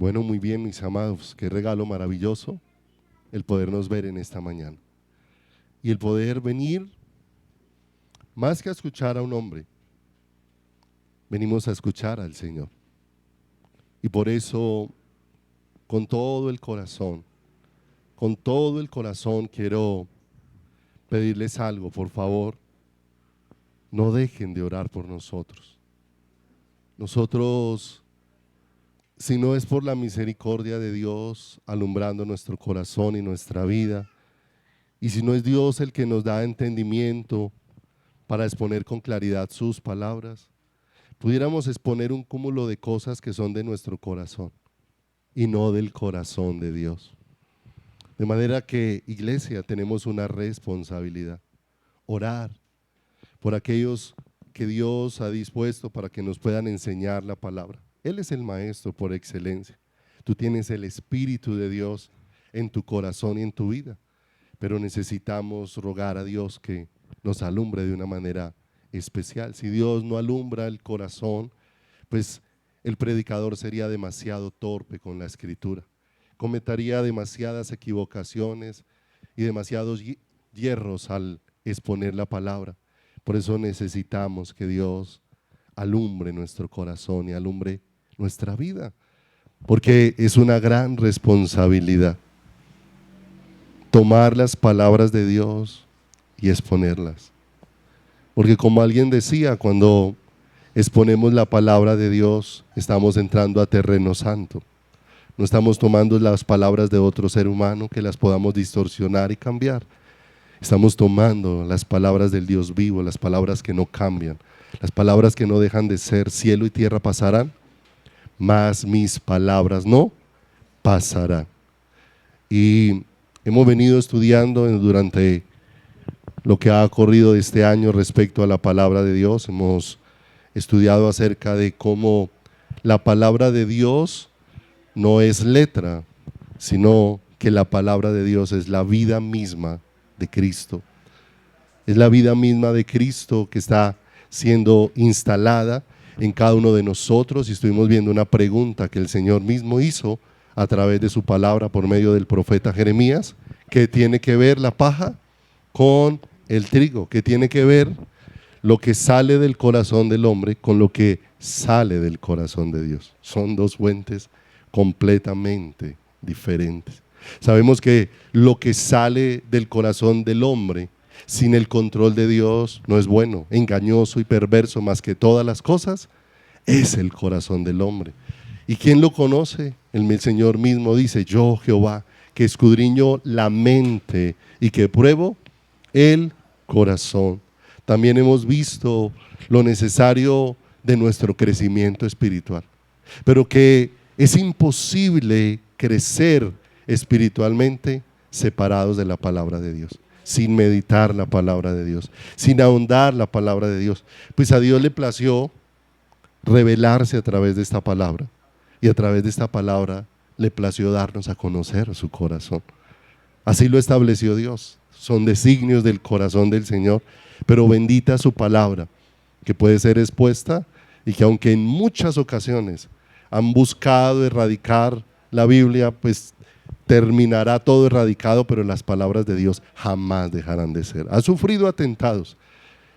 Bueno, muy bien, mis amados, qué regalo maravilloso el podernos ver en esta mañana. Y el poder venir, más que a escuchar a un hombre, venimos a escuchar al Señor. Y por eso, con todo el corazón quiero pedirles algo, por favor, no dejen de orar por nosotros. Nosotros, si no es por la misericordia de Dios alumbrando nuestro corazón y nuestra vida, y si no es Dios el que nos da entendimiento para exponer con claridad sus palabras, pudiéramos exponer un cúmulo de cosas que son de nuestro corazón y no del corazón de Dios. De manera que, iglesia, tenemos una responsabilidad: orar por aquellos que Dios ha dispuesto para que nos puedan enseñar la palabra. Él es el maestro por excelencia. Tú tienes el Espíritu de Dios en tu corazón y en tu vida, pero necesitamos rogar a Dios que nos alumbre de una manera especial. Si Dios no alumbra el corazón, pues el predicador sería demasiado torpe con la escritura, cometería demasiadas equivocaciones y demasiados hierros al exponer la palabra. Por eso necesitamos que Dios alumbre nuestro corazón y alumbre nuestra vida, porque es una gran responsabilidad tomar las palabras de Dios y exponerlas. Porque como alguien decía, cuando exponemos la palabra de Dios, estamos entrando a terreno santo. No estamos tomando las palabras de otro ser humano que las podamos distorsionar y cambiar. Estamos tomando las palabras del Dios vivo, las palabras que no cambian, las palabras que no dejan de ser. Cielo y tierra pasarán, mas mis palabras no pasarán. Y hemos venido estudiando durante lo que ha ocurrido este año respecto a la palabra de Dios. Hemos estudiado acerca de cómo la palabra de Dios no es letra, sino que la palabra de Dios es la vida misma de Cristo. Es la vida misma de Cristo que está siendo instalada en cada uno de nosotros, y estuvimos viendo una pregunta que el Señor mismo hizo a través de su palabra por medio del profeta Jeremías: ¿qué tiene que ver la paja con el trigo? ¿Qué tiene que ver lo que sale del corazón del hombre con lo que sale del corazón de Dios? Son dos fuentes completamente diferentes. Sabemos que lo que sale del corazón del hombre sin el control de Dios no es bueno, engañoso y perverso más que todas las cosas es el corazón del hombre. ¿Y quién lo conoce? El Señor mismo dice: yo, Jehová, que escudriño la mente y que pruebo el corazón. También hemos visto lo necesario de nuestro crecimiento espiritual, pero que es imposible crecer espiritualmente separados de la palabra de Dios, sin meditar la palabra de Dios, sin ahondar la palabra de Dios. Pues a Dios le plació revelarse a través de esta palabra, y a través de esta palabra le plació darnos a conocer su corazón. Así lo estableció Dios. Son designios del corazón del Señor, pero bendita su palabra, que puede ser expuesta, y que aunque en muchas ocasiones han buscado erradicar la Biblia, pues terminará todo erradicado, pero las palabras de Dios jamás dejarán de ser. Ha sufrido atentados,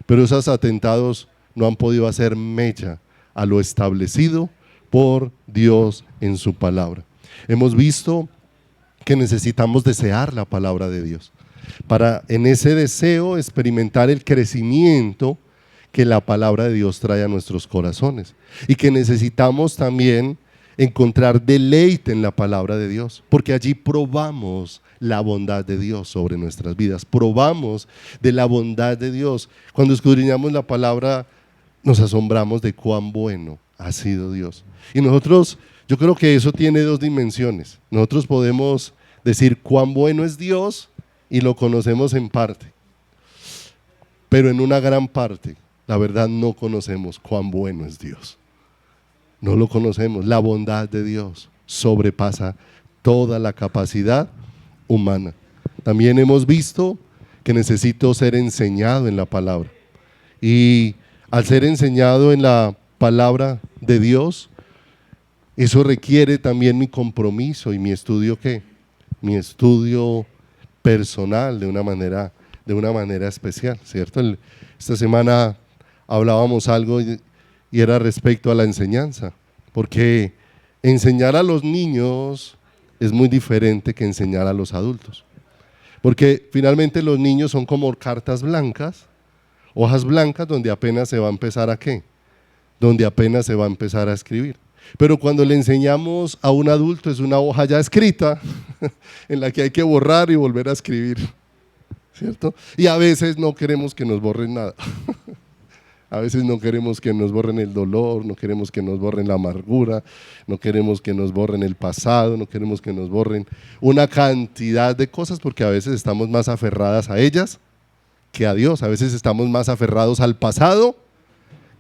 pero esos atentados no han podido hacer mella a lo establecido por Dios en su palabra. Hemos visto que necesitamos desear la palabra de Dios para en ese deseo experimentar el crecimiento que la palabra de Dios trae a nuestros corazones, y que necesitamos también encontrar deleite en la palabra de Dios, porque allí probamos la bondad de Dios sobre nuestras vidas, probamos de la bondad de Dios. Cuando escudriñamos la palabra nos asombramos de cuán bueno ha sido Dios. Y nosotros, yo creo que eso tiene dos dimensiones. Nosotros podemos decir cuán bueno es Dios y lo conocemos en parte, pero en una gran parte, la verdad, no conocemos cuán bueno es Dios. No lo conocemos. La bondad de Dios sobrepasa toda la capacidad humana. También hemos visto que necesito ser enseñado en la palabra, y al ser enseñado en la palabra de Dios, eso requiere también mi compromiso y mi estudio, ¿qué? Mi estudio personal de una manera especial, ¿cierto? Esta semana hablábamos algo y era respecto a la enseñanza, porque enseñar a los niños es muy diferente que enseñar a los adultos, porque finalmente los niños son como cartas blancas, hojas blancas donde apenas se va a empezar a ¿qué? Donde apenas se va a empezar a escribir. Pero cuando le enseñamos a un adulto es una hoja ya escrita en la que hay que borrar y volver a escribir, ¿cierto? Y a veces no queremos que nos borren nada. A veces no queremos que nos borren el dolor, no queremos que nos borren la amargura, no queremos que nos borren el pasado, no queremos que nos borren una cantidad de cosas, porque a veces estamos más aferradas a ellas que a Dios. A veces estamos más aferrados al pasado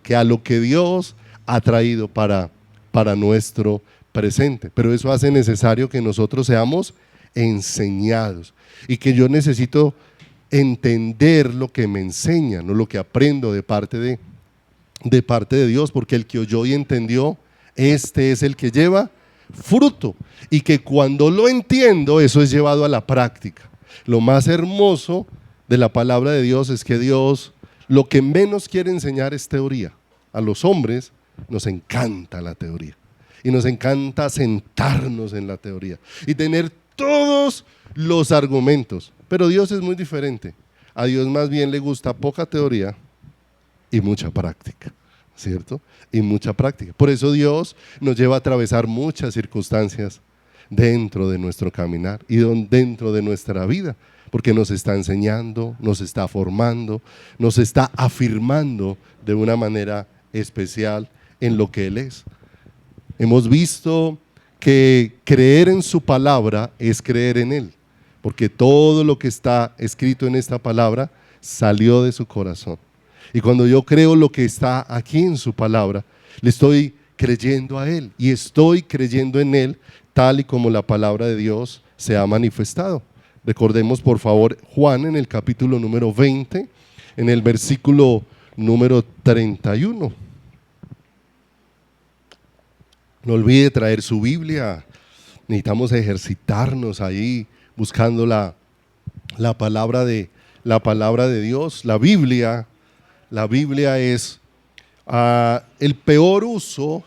que a lo que Dios ha traído para nuestro presente. Pero eso hace necesario que nosotros seamos enseñados y que yo necesito entender lo que me enseñan, no lo que aprendo de parte de Dios, porque el que oyó y entendió, este es el que lleva fruto, y que cuando lo entiendo, eso es llevado a la práctica. Lo más hermoso de la palabra de Dios es que Dios lo que menos quiere enseñar es teoría. A los hombres nos encanta la teoría y nos encanta sentarnos en la teoría y tener todos los argumentos, pero Dios es muy diferente. A Dios más bien le gusta poca teoría y mucha práctica, ¿cierto? Y mucha práctica. Por eso Dios nos lleva a atravesar muchas circunstancias dentro de nuestro caminar y dentro de nuestra vida, porque nos está enseñando, nos está formando, nos está afirmando de una manera especial en lo que Él es. Hemos visto que creer en su palabra es creer en Él, porque todo lo que está escrito en esta palabra salió de su corazón. Y cuando yo creo lo que está aquí en su palabra, le estoy creyendo a Él y estoy creyendo en Él tal y como la palabra de Dios se ha manifestado. Recordemos por favor Juan en el capítulo número 20, en el versículo número 31. No olvide traer su Biblia, necesitamos ejercitarnos ahí buscando la palabra de Dios. La Biblia es el peor uso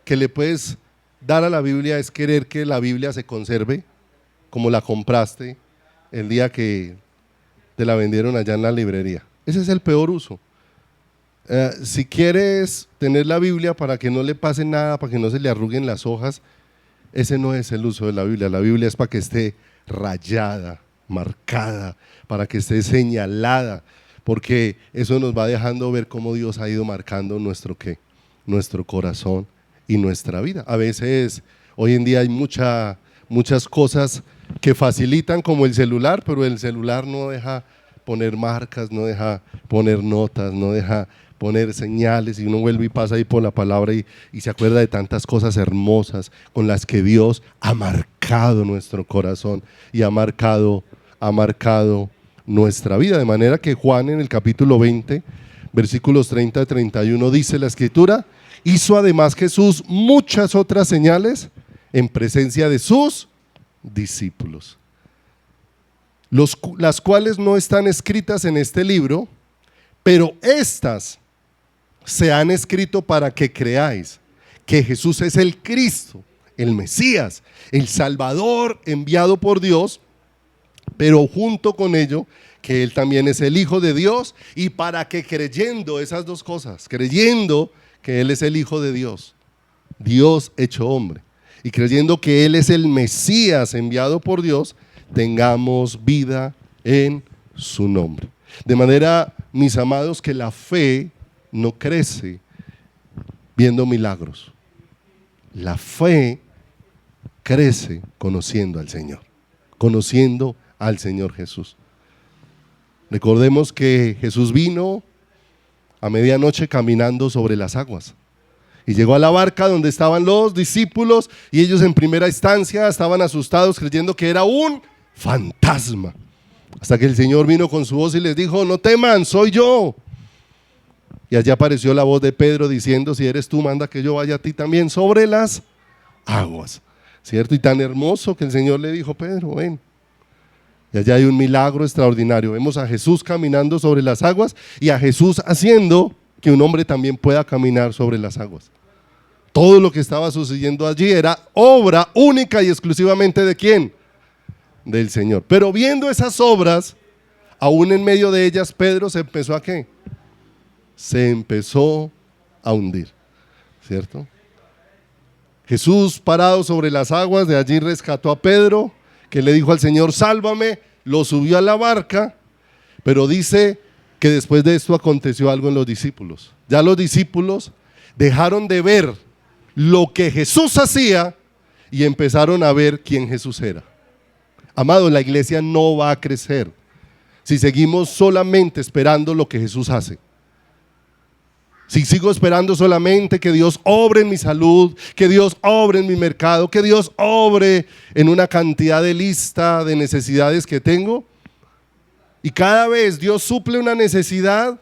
que le puedes dar a la Biblia es querer que la Biblia se conserve como la compraste el día que te la vendieron allá en la librería. Ese es el peor uso. Si quieres tener la Biblia para que no le pase nada, para que no se le arruguen las hojas, ese no es el uso de la Biblia. La Biblia es para que esté rayada, marcada, para que esté señalada, porque eso nos va dejando ver cómo Dios ha ido marcando nuestro corazón y nuestra vida. A veces, hoy en día hay muchas cosas que facilitan como el celular, pero el celular no deja poner marcas, no deja poner notas, no deja poner señales, y uno vuelve y pasa ahí por la palabra y se acuerda de tantas cosas hermosas con las que Dios ha marcado nuestro corazón y ha marcado nuestra vida. De manera que Juan en el capítulo 20, versículos 30 a 31 dice la escritura: hizo además Jesús muchas otras señales en presencia de sus discípulos, las cuales no están escritas en este libro, pero estas se han escrito para que creáis que Jesús es el Cristo, el Mesías, el Salvador enviado por Dios, pero junto con ello que Él también es el Hijo de Dios, y para que creyendo esas dos cosas, creyendo que Él es el Hijo de Dios, Dios hecho hombre, y creyendo que Él es el Mesías enviado por Dios, tengamos vida en su nombre. De manera, mis amados, que la fe no crece viendo milagros. La fe crece conociendo al Señor, conociendo al Señor Jesús. Recordemos que Jesús vino a medianoche caminando sobre las aguas y llegó a la barca donde estaban los discípulos, y ellos en primera instancia estaban asustados creyendo que era un fantasma, hasta que el Señor vino con su voz y les dijo: no teman, soy yo. Y allí apareció la voz de Pedro diciendo: si eres tú, manda que yo vaya a ti también sobre las aguas, ¿cierto? Y tan hermoso que el Señor le dijo: Pedro, ven. Y allá hay un milagro extraordinario. Vemos a Jesús caminando sobre las aguas y a Jesús haciendo que un hombre también pueda caminar sobre las aguas. Todo lo que estaba sucediendo allí era obra única y exclusivamente ¿de quién? Del Señor. Pero viendo esas obras, aún en medio de ellas, Pedro se empezó ¿a qué? Se empezó a hundir, ¿cierto? Jesús, parado sobre las aguas, de allí rescató a Pedro, que le dijo al Señor: sálvame, lo subió a la barca, pero dice que después de esto aconteció algo en los discípulos. Ya los discípulos dejaron de ver lo que Jesús hacía y empezaron a ver quién Jesús era. Amado, la iglesia no va a crecer si seguimos solamente esperando lo que Jesús hace. Si sigo esperando solamente que Dios obre en mi salud, que Dios obre en mi mercado, que Dios obre en una cantidad de lista de necesidades que tengo, y cada vez Dios suple una necesidad,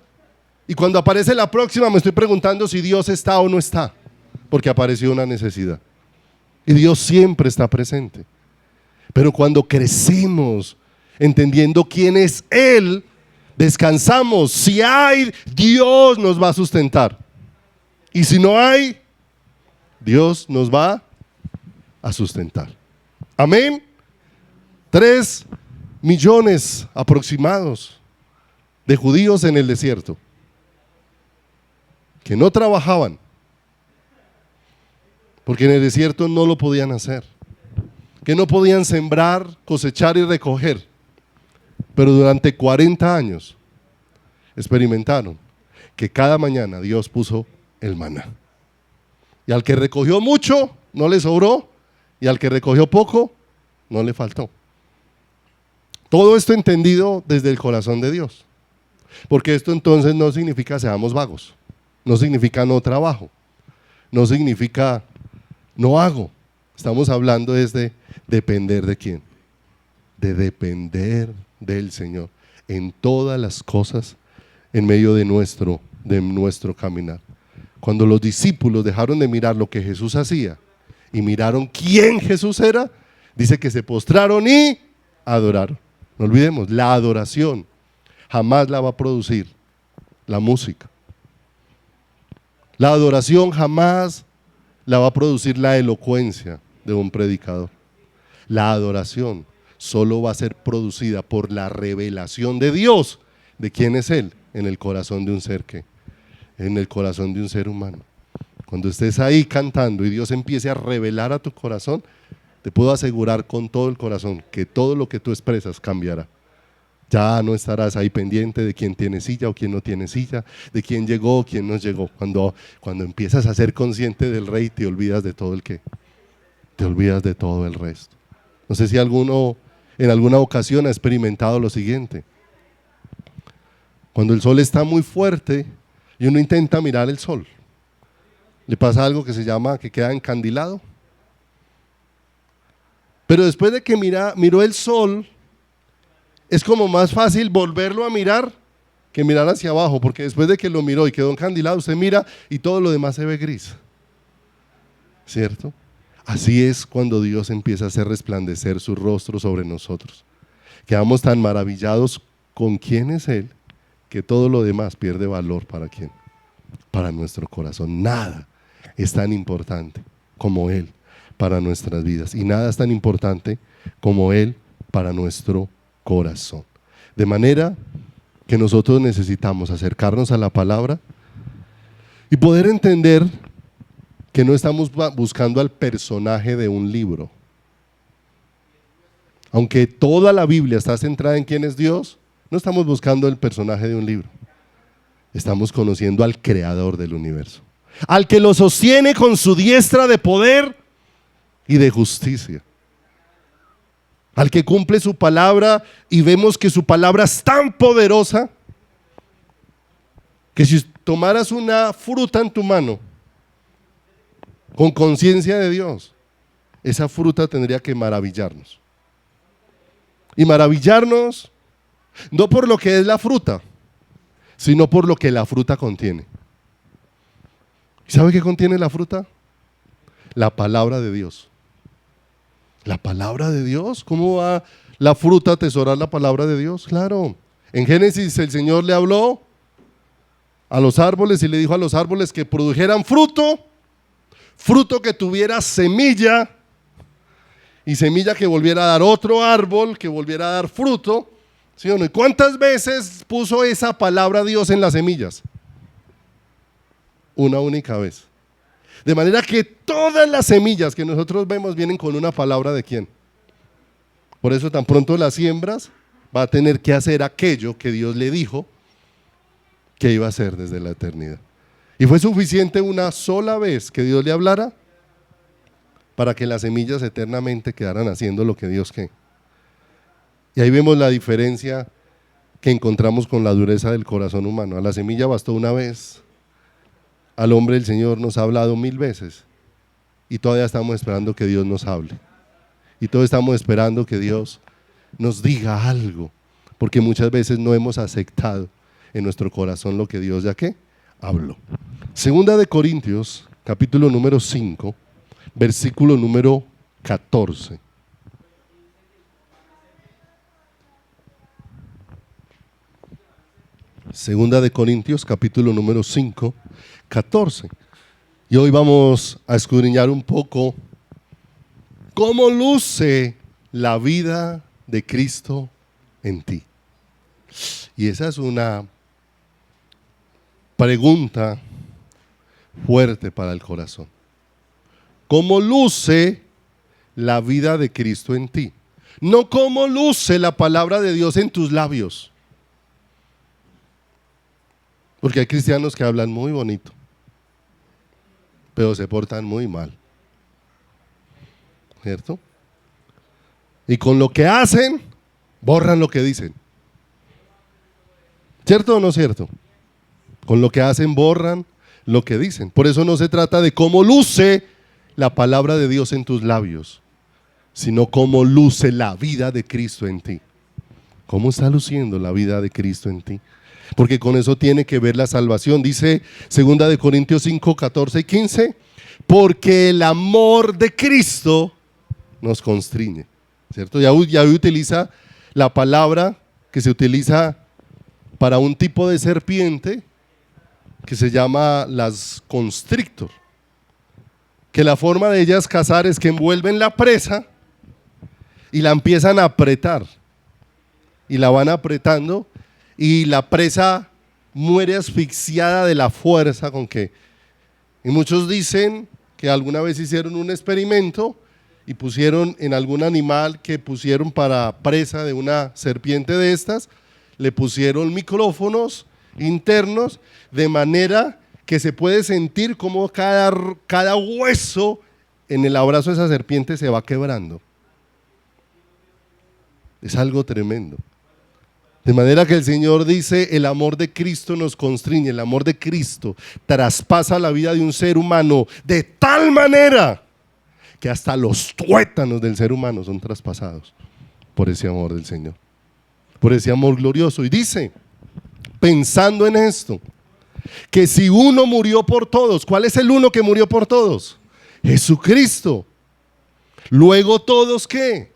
y cuando aparece la próxima me estoy preguntando si Dios está o no está, porque apareció una necesidad. Y Dios siempre está presente. Pero cuando crecemos entendiendo quién es Él, descansamos. Si hay, Dios nos va a sustentar. Y si no hay, Dios nos va a sustentar. Amén. 3 millones aproximados de judíos en el desierto que no trabajaban, porque en el desierto no lo podían hacer, que no podían sembrar, cosechar y recoger, pero durante 40 años experimentaron que cada mañana Dios puso el maná, y al que recogió mucho no le sobró, y al que recogió poco no le faltó. Todo esto entendido desde el corazón de Dios, porque esto entonces no significa seamos vagos, no significa no trabajo, no significa no hago. Estamos hablando de depender de quién, de depender del Señor en todas las cosas en medio de nuestro caminar. Cuando los discípulos dejaron de mirar lo que Jesús hacía y miraron quién Jesús era, dice que se postraron y adoraron. No olvidemos, la adoración jamás la va a producir la música. La adoración jamás la va a producir la elocuencia de un predicador. La adoración solo va a ser producida por la revelación de Dios, de quién es Él, en el corazón de un ser en el corazón de un ser humano. Cuando estés ahí cantando y Dios empiece a revelar a tu corazón, te puedo asegurar con todo el corazón que todo lo que tú expresas cambiará. Ya no estarás ahí pendiente de quién tiene silla o quién no tiene silla, de quién llegó o quién no llegó. Cuando empiezas a ser consciente del Rey, te olvidas de todo te olvidas de todo el resto. No sé si alguno en alguna ocasión ha experimentado lo siguiente. Cuando el sol está muy fuerte y uno intenta mirar el sol, le pasa algo que queda encandilado. Pero después de que miró el sol, es como más fácil volverlo a mirar que mirar hacia abajo, porque después de que lo miró y quedó encandilado, usted mira y todo lo demás se ve gris, ¿cierto? Así es cuando Dios empieza a hacer resplandecer su rostro sobre nosotros. Quedamos tan maravillados con quién es Él, que todo lo demás pierde valor. ¿Para quién? Para nuestro corazón. Nada es tan importante como Él para nuestras vidas, y nada es tan importante como Él para nuestro corazón. De manera que nosotros necesitamos acercarnos a la palabra y poder entender que no estamos buscando al personaje de un libro. Aunque toda la Biblia está centrada en quién es Dios, no estamos buscando el personaje de un libro. Estamos conociendo al creador del universo, al que lo sostiene con su diestra de poder y de justicia, al que cumple su palabra, y vemos que su palabra es tan poderosa que si tomaras una fruta en tu mano con conciencia de Dios, esa fruta tendría que maravillarnos. Y maravillarnos no por lo que es la fruta, sino por lo que la fruta contiene. ¿Sabe qué contiene la fruta? La palabra de Dios. ¿La palabra de Dios? ¿Cómo va la fruta a atesorar la palabra de Dios? Claro. En Génesis el Señor le habló a los árboles y le dijo a los árboles que produjeran fruto, fruto que tuviera semilla, y semilla que volviera a dar otro árbol, que volviera a dar fruto. ¿Sí o no? ¿Y cuántas veces puso esa palabra Dios en las semillas? Una única vez. De manera que todas las semillas que nosotros vemos vienen con una palabra de quién. Por eso tan pronto las siembras, va a tener que hacer aquello que Dios le dijo que iba a hacer desde la eternidad. Y fue suficiente una sola vez que Dios le hablara para que las semillas eternamente quedaran haciendo lo que Dios quiere. Y ahí vemos la diferencia que encontramos con la dureza del corazón humano. A la semilla bastó una vez, al hombre el Señor nos ha hablado 1000 veces y todavía estamos esperando que Dios nos hable. Y todos estamos esperando que Dios nos diga algo, porque muchas veces no hemos aceptado en nuestro corazón lo que Dios ya que habló. Segunda de Corintios, capítulo número 5, versículo número 14. Segunda de Corintios, capítulo número 5, 14. Y hoy vamos a escudriñar un poco cómo luce la vida de Cristo en ti. Y esa es una pregunta fuerte para el corazón. ¿Cómo luce la vida de Cristo en ti? No cómo luce la palabra de Dios en tus labios. Porque hay cristianos que hablan muy bonito, pero se portan muy mal. ¿Cierto? Y con lo que hacen, borran lo que dicen. ¿Cierto o no cierto? Con lo que hacen, borran lo que dicen. Por eso no se trata de cómo luce la palabra de Dios en tus labios, sino cómo luce la vida de Cristo en ti. ¿Cómo está luciendo la vida de Cristo en ti? Porque con eso tiene que ver la salvación. Dice 2 de Corintios 5, 14 y 15, porque el amor de Cristo nos constriñe. ¿Cierto? Ya utiliza la palabra que se utiliza para un tipo de serpiente que se llama las constrictor, que la forma de ellas cazar es que envuelven la presa y la empiezan a apretar, y la van apretando, y la presa muere asfixiada de la fuerza con que. Y muchos dicen que alguna vez hicieron un experimento y pusieron en algún animal que pusieron para presa de una serpiente de estas, le pusieron micrófonos internos, de manera que se puede sentir como cada hueso en el abrazo de esa serpiente se va quebrando. Es algo tremendo. De manera que el Señor dice, el amor de Cristo nos constriñe, el amor de Cristo traspasa la vida de un ser humano de tal manera que hasta los tuétanos del ser humano son traspasados por ese amor del Señor, por ese amor glorioso. Y dice, pensando en esto, que si uno murió por todos, ¿cuál es el uno que murió por todos? Jesucristo. Luego todos, ¿qué?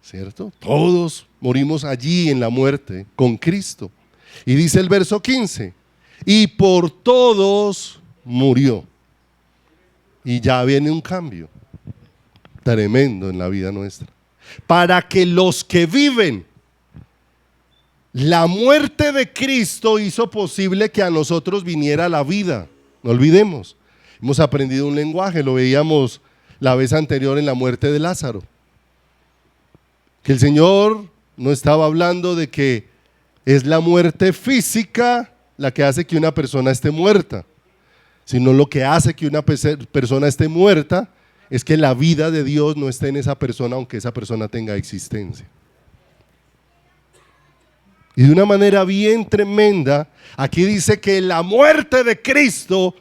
¿Cierto? Todos morimos allí en la muerte con Cristo. Y dice el verso 15, y por todos murió. Y ya viene un cambio tremendo en la vida nuestra. Para que los que viven, la muerte de Cristo hizo posible que a nosotros viniera la vida. No olvidemos, hemos aprendido un lenguaje, lo veíamos la vez anterior en la muerte de Lázaro. Que el Señor no estaba hablando de que es la muerte física la que hace que una persona esté muerta, sino lo que hace que una persona esté muerta es que la vida de Dios no esté en esa persona, aunque esa persona tenga existencia. Y de una manera bien tremenda, aquí dice que la muerte de Cristo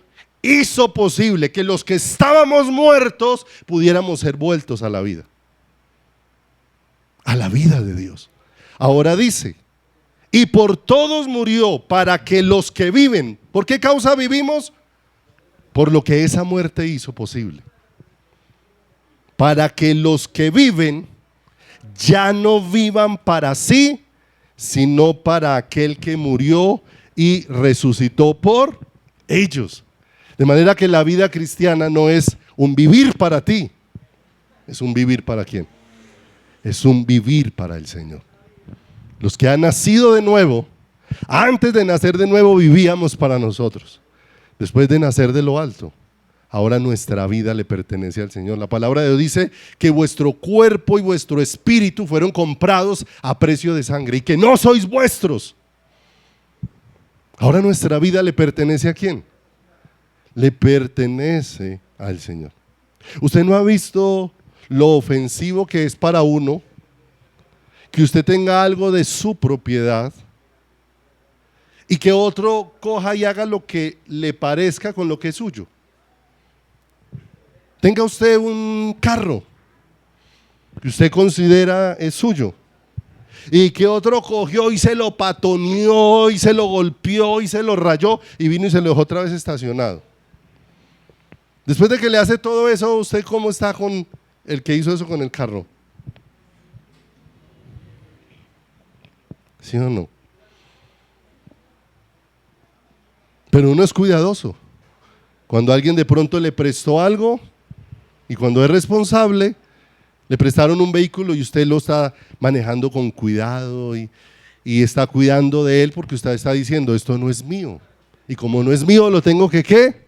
hizo posible que los que estábamos muertos pudiéramos ser vueltos a la vida de Dios. Ahora dice, y por todos murió para que los que viven, ¿por qué causa vivimos? Por lo que esa muerte hizo posible. para que los que viven ya no vivan para sí, sino para aquel que murió y resucitó por ellos. De manera que la vida cristiana no es un vivir para ti, es un vivir para quién, es un vivir para el Señor. Los que han nacido de nuevo, antes de nacer de nuevo vivíamos para nosotros. Después de nacer de lo alto, ahora nuestra vida le pertenece al Señor. La palabra de Dios dice que vuestro cuerpo y vuestro espíritu fueron comprados a precio de sangre y que no sois vuestros. Ahora nuestra vida le pertenece ¿a quién? Le pertenece al Señor. ¿Usted no ha visto lo ofensivo que es para uno que usted tenga algo de su propiedad y que otro coja y haga lo que le parezca con lo que es suyo? Tenga usted un carro que usted considera es suyo y que otro cogió y se lo patoneó y se lo golpeó y se lo rayó y vino y se lo dejó otra vez estacionado. Después de que le hace todo eso, ¿usted cómo está con el que hizo eso con el carro? ¿Sí o no? Pero uno es cuidadoso. Cuando alguien de pronto le prestó algo y cuando es responsable, le prestaron un vehículo y usted lo está manejando con cuidado y está cuidando de él porque usted está diciendo, esto no es mío. Y como no es mío, lo tengo que ¿qué?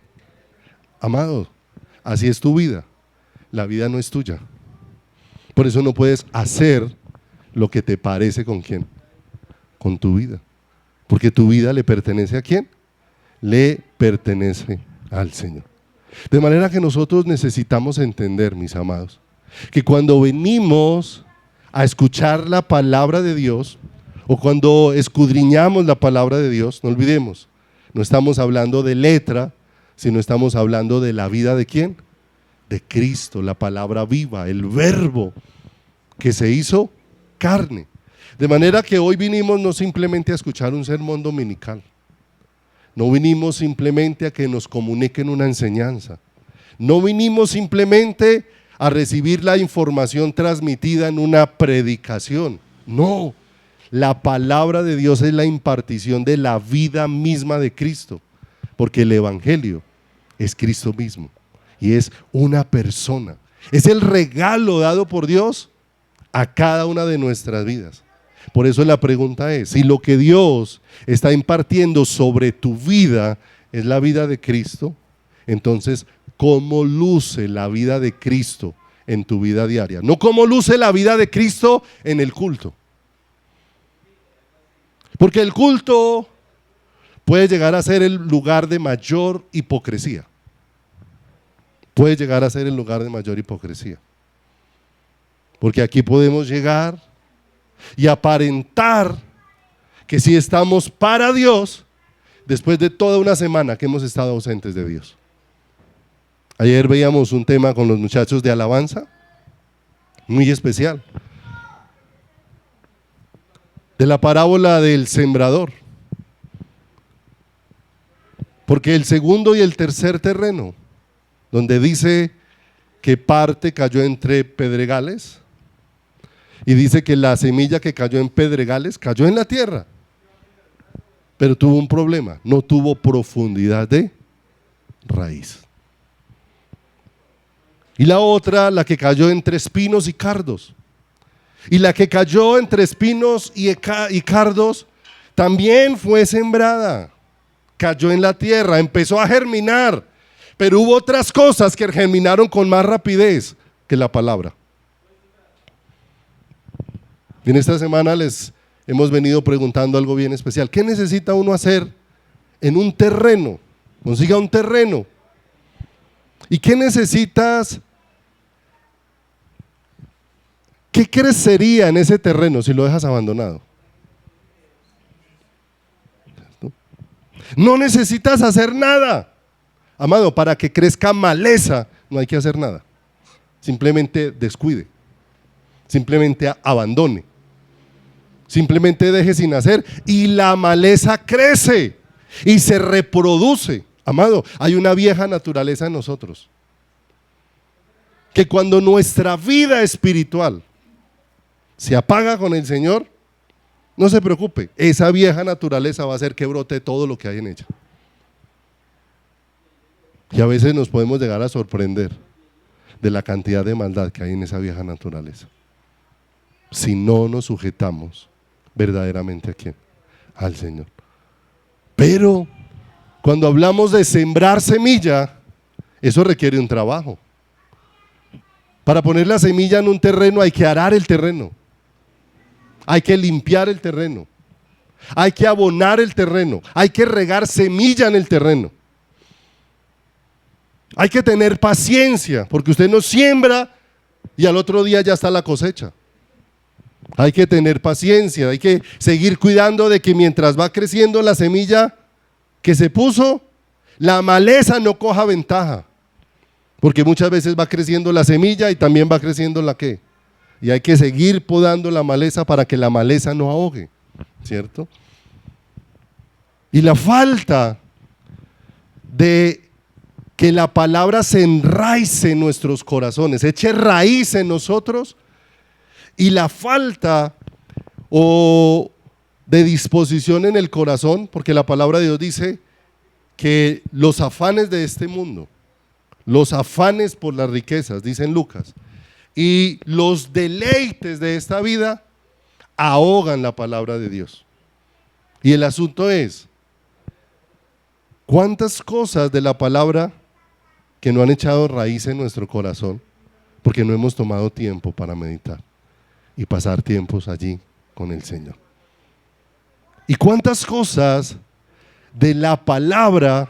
Amado, así es tu vida. La vida no es tuya. Por eso no puedes hacer lo que te parece con quién, con tu vida. Porque tu vida le pertenece ¿a quién? Le pertenece al Señor. De manera que nosotros necesitamos entender, mis amados, que cuando venimos a escuchar la palabra de Dios o cuando escudriñamos la palabra de Dios, no olvidemos, no estamos hablando de letra, sino estamos hablando de la vida ¿de quién? De Cristo, la palabra viva, el verbo que se hizo carne. De manera que hoy vinimos no simplemente a escuchar un sermón dominical, no vinimos simplemente a que nos comuniquen una enseñanza, no vinimos simplemente a recibir la información transmitida en una predicación, no, la palabra de Dios es la impartición de la vida misma de Cristo, porque el evangelio es Cristo mismo y es una persona, es el regalo dado por Dios a cada una de nuestras vidas. Por eso la pregunta es, si lo que Dios está impartiendo sobre tu vida es la vida de Cristo, entonces, ¿cómo luce la vida de Cristo en tu vida diaria? No cómo luce la vida de Cristo en el culto. Porque el culto puede llegar a ser el lugar de mayor hipocresía. Puede llegar a ser el lugar de mayor hipocresía. Porque aquí podemos llegar y aparentar que sí estamos para Dios después de toda una semana que hemos estado ausentes de Dios. Ayer veíamos un tema con los muchachos de alabanza, muy especial, de la parábola del sembrador. Porque el segundo y el tercer terreno, donde dice que parte cayó entre pedregales, y dice que la semilla que cayó en pedregales cayó en la tierra, pero tuvo un problema, no tuvo profundidad de raíz. Y la otra, la que cayó entre espinos y cardos. Y la que cayó entre espinos y cardos también fue sembrada, cayó en la tierra, empezó a germinar, pero hubo otras cosas que germinaron con más rapidez que la palabra. Y en esta semana les hemos venido preguntando algo bien especial. ¿Qué necesita uno hacer en un terreno? Consiga un terreno. ¿Y qué necesitas? ¿Qué crecería en ese terreno si lo dejas abandonado? No necesitas hacer nada. Amado, para que crezca maleza no hay que hacer nada. Simplemente descuide. Simplemente abandone. Simplemente deje sin hacer y la maleza crece y se reproduce. Amado, hay una vieja naturaleza en nosotros. que cuando nuestra vida espiritual se apaga con el Señor, no se preocupe, esa vieja naturaleza va a hacer que brote todo lo que hay en ella. Y a veces nos podemos llegar a sorprender de la cantidad de maldad que hay en esa vieja naturaleza, si no nos sujetamos verdaderamente a ¿quién? Al Señor. Pero cuando hablamos de sembrar semilla, eso requiere un trabajo. Para poner la semilla en un terreno hay que arar el terreno, hay que limpiar el terreno, hay que abonar el terreno, hay que regar semilla en el terreno. Hay que tener paciencia, porque usted no siembra y al otro día ya está la cosecha. Hay que tener paciencia, hay que seguir cuidando de que mientras va creciendo la semilla que se puso, la maleza no coja ventaja. Porque muchas veces va creciendo la semilla y también va creciendo la ¿qué? Y hay que seguir podando la maleza para que la maleza no ahogue, ¿cierto? Y la falta de que la palabra se enraice en nuestros corazones, eche raíz en nosotros, y la falta de disposición en el corazón, porque la palabra de Dios dice que los afanes de este mundo, los afanes por las riquezas, dice en Lucas, y los deleites de esta vida ahogan la palabra de Dios. Y el asunto es, ¿cuántas cosas de la palabra que no han echado raíz en nuestro corazón porque no hemos tomado tiempo para meditar y pasar tiempos allí con el Señor? ¿Y cuántas cosas de la palabra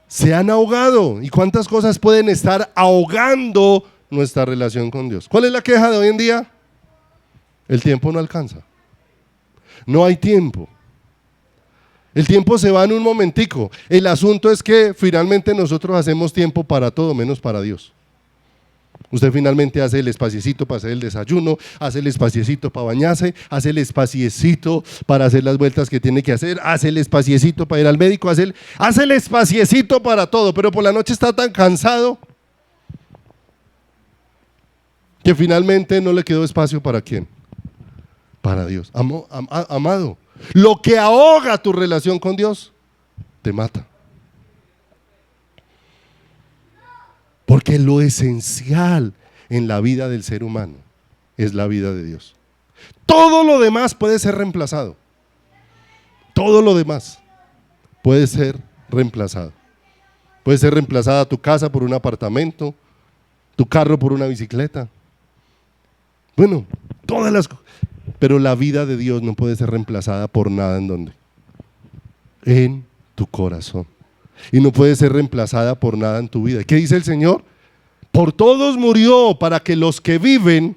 se han ahogado? ¿Y cuántas cosas pueden estar ahogando nuestra relación con Dios? ¿Cuál es la queja de hoy en día? El tiempo no alcanza. No hay tiempo. El tiempo se va en un momentico. El asunto es que finalmente nosotros hacemos tiempo para todo menos para Dios. Usted finalmente hace el espaciecito para hacer el desayuno, hace el espaciecito para bañarse, hace el espaciecito para hacer las vueltas que tiene que hacer, hace el espaciecito para ir al médico, hace el espaciecito para todo, pero por la noche está tan cansado que finalmente no le quedó espacio para ¿quién? Para Dios. Amado, lo que ahoga tu relación con Dios te mata. Porque lo esencial en la vida del ser humano es la vida de Dios. Todo lo demás puede ser reemplazado. Todo lo demás puede ser reemplazado. Puede ser reemplazada tu casa por un apartamento, tu carro por una bicicleta. Bueno, todas las cosas. Pero la vida de Dios no puede ser reemplazada por nada. ¿En dónde? En tu corazón. Y no puede ser reemplazada por nada en tu vida. ¿Qué dice el Señor? Por todos murió, para que los que viven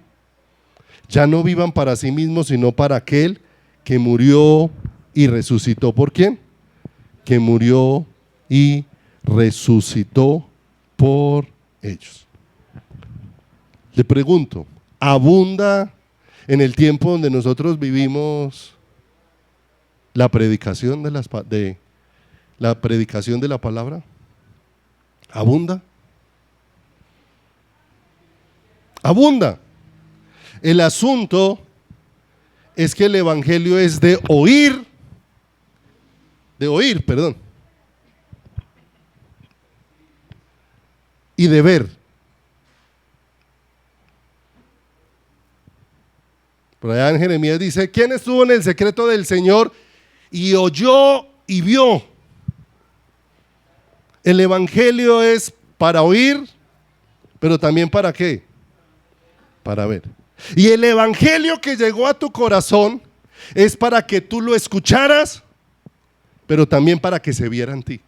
ya no vivan para sí mismos, sino para aquel que murió y resucitó. ¿Por quién? Que murió y resucitó por ellos. Le pregunto, ¿abunda en el tiempo donde nosotros vivimos la predicación de la palabra? ¿Abunda? Abunda. El asunto es que el evangelio es de oír, y de ver. Por allá en Jeremías dice: ¿quién estuvo en el secreto del Señor y oyó y vio? El evangelio es para oír, pero también ¿para qué? Para ver. Y el evangelio que llegó a tu corazón es para que tú lo escucharas, pero también para que se viera en ti.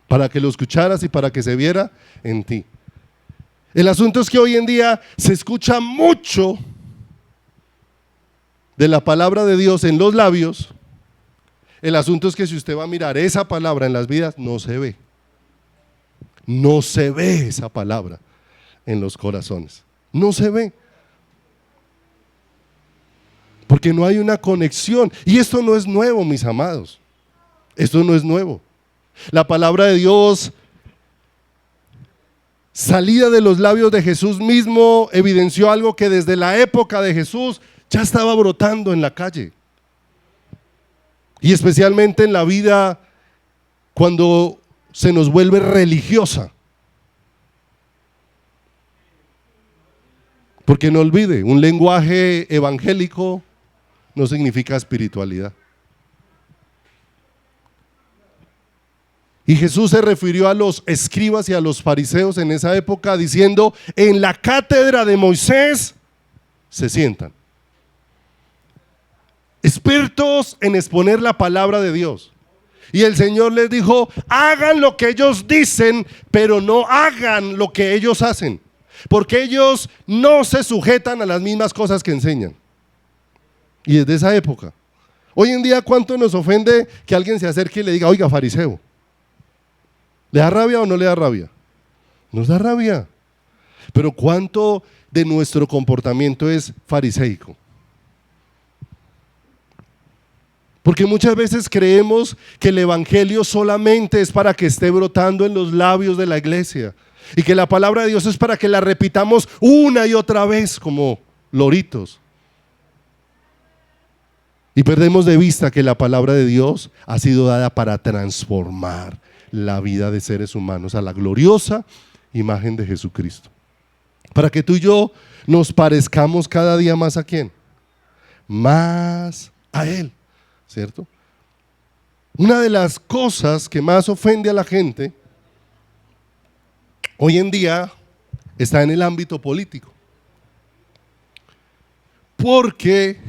Para que lo escucharas y para que se viera en ti. El asunto es que hoy en día se escucha mucho de la palabra de Dios en los labios. El asunto es que si usted va a mirar esa palabra en las vidas, no se ve. No se ve esa palabra en los corazones. No se ve. Porque no hay una conexión. Y esto no es nuevo, mis amados. Esto no es nuevo. La palabra de Dios salida de los labios de Jesús mismo evidenció algo que desde la época de Jesús ya estaba brotando en la calle. Y especialmente en la vida cuando se nos vuelve religiosa. Porque no olvide, un lenguaje evangélico no significa espiritualidad. Y Jesús se refirió a los escribas y a los fariseos en esa época diciendo: en la cátedra de Moisés se sientan, expertos en exponer la palabra de Dios. Y el Señor les dijo: hagan lo que ellos dicen, pero no hagan lo que ellos hacen, porque ellos no se sujetan a las mismas cosas que enseñan. Y desde esa época, hoy en día, ¿cuánto nos ofende que alguien se acerque y le diga: oiga, fariseo? ¿Le da rabia o no le da rabia? Nos da rabia. Pero ¿cuánto de nuestro comportamiento es fariseico? Porque muchas veces creemos que el evangelio solamente es para que esté brotando en los labios de la iglesia, y que la palabra de Dios es para que la repitamos una y otra vez como loritos. Y perdemos de vista que la palabra de Dios ha sido dada para transformar la vida de seres humanos a la gloriosa imagen de Jesucristo. Para que tú y yo nos parezcamos cada día más ¿a quién? Más a Él, ¿cierto? Una de las cosas que más ofende a la gente hoy en día está en el ámbito político. Porque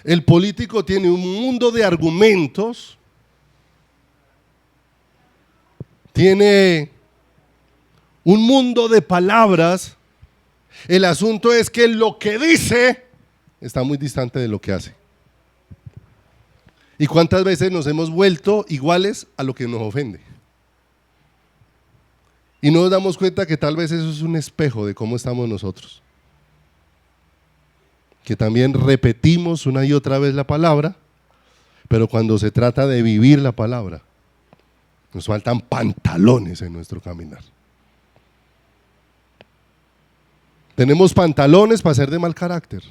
el político tiene un mundo de argumentos, tiene un mundo de palabras. El asunto es que lo que dice está muy distante de lo que hace. ¿Y cuántas veces nos hemos vuelto iguales a lo que nos ofende? Y no nos damos cuenta que tal vez eso es un espejo de cómo estamos nosotros. Que también repetimos una y otra vez la palabra, pero cuando se trata de vivir la palabra, nos faltan pantalones en nuestro caminar. Tenemos pantalones para ser de mal carácter.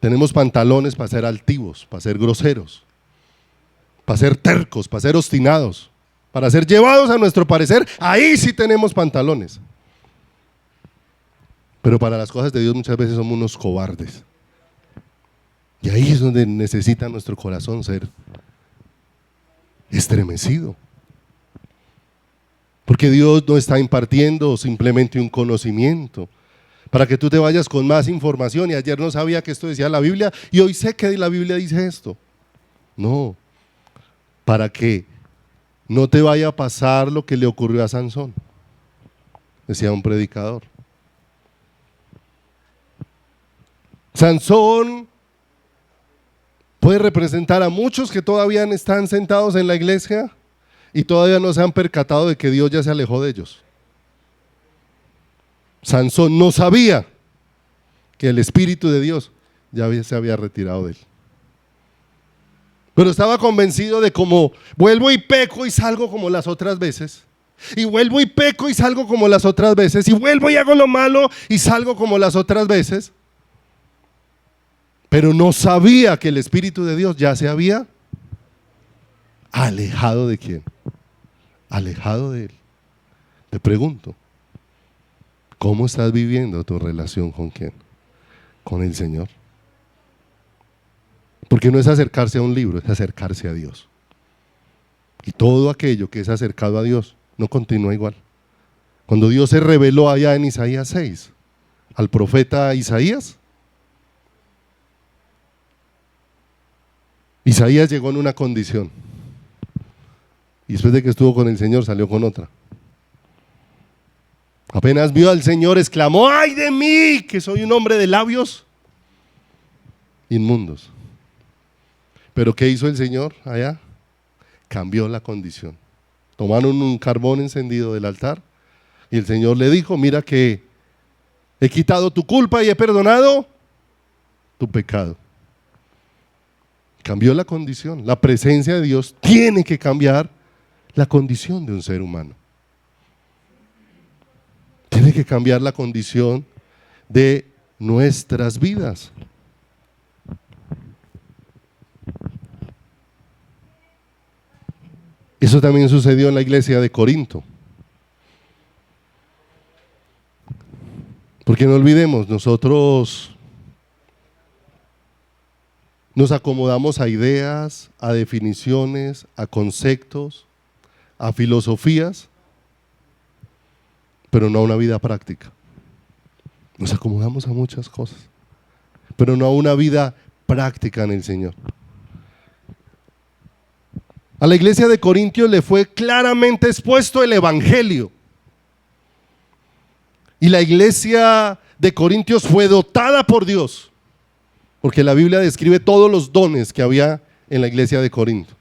Tenemos pantalones para ser altivos, para ser groseros, para ser tercos, para ser obstinados, para ser llevados a nuestro parecer. Ahí sí tenemos pantalones. Pero para las cosas de Dios muchas veces somos unos cobardes. Y ahí es donde necesita nuestro corazón ser estremecido. Porque Dios no está impartiendo simplemente un conocimiento para que tú te vayas con más información. Y ayer no sabía que esto decía la Biblia y hoy sé que la Biblia dice esto. No, para que no te vaya a pasar lo que le ocurrió a Sansón, decía un predicador. Sansón puede representar a muchos que todavía están sentados en la iglesia y todavía no se han percatado de que Dios ya se alejó de ellos. Sansón no sabía que el Espíritu de Dios ya se había retirado de él. Pero estaba convencido de como vuelvo y peco y salgo como las otras veces. Y vuelvo y peco y salgo como las otras veces. Y vuelvo y hago lo malo y salgo como las otras veces. Pero no sabía que el Espíritu de Dios ya se había alejado de quién, alejado de él. Te pregunto, ¿cómo estás viviendo tu relación con quién? Con el Señor. Porque no es acercarse a un libro, es acercarse a Dios. Y todo aquello que es acercado a Dios no continúa igual. Cuando Dios se reveló allá en Isaías 6 al profeta Isaías, Isaías llegó en una condición y después de que estuvo con el Señor salió con otra. Apenas vio al Señor, exclamó: ¡ay de mí, que soy un hombre de labios inmundos! Pero ¿qué hizo el Señor allá? Cambió la condición. Tomaron un carbón encendido del altar y el Señor le dijo: mira que he quitado tu culpa y he perdonado tu pecado. Cambió la condición. La presencia de Dios tiene que cambiar la condición de un ser humano. que cambiar la condición de nuestras vidas. Eso también sucedió en la iglesia de Corinto. Porque no olvidemos, nosotros nos acomodamos a ideas, a definiciones, a conceptos, a filosofías, pero no a una vida práctica. Nos acomodamos a muchas cosas, pero no a una vida práctica en el Señor. A la iglesia de Corintios le fue claramente expuesto el evangelio. Y la iglesia de Corintios fue dotada por Dios, porque la Biblia describe todos los dones que había en la iglesia de Corinto.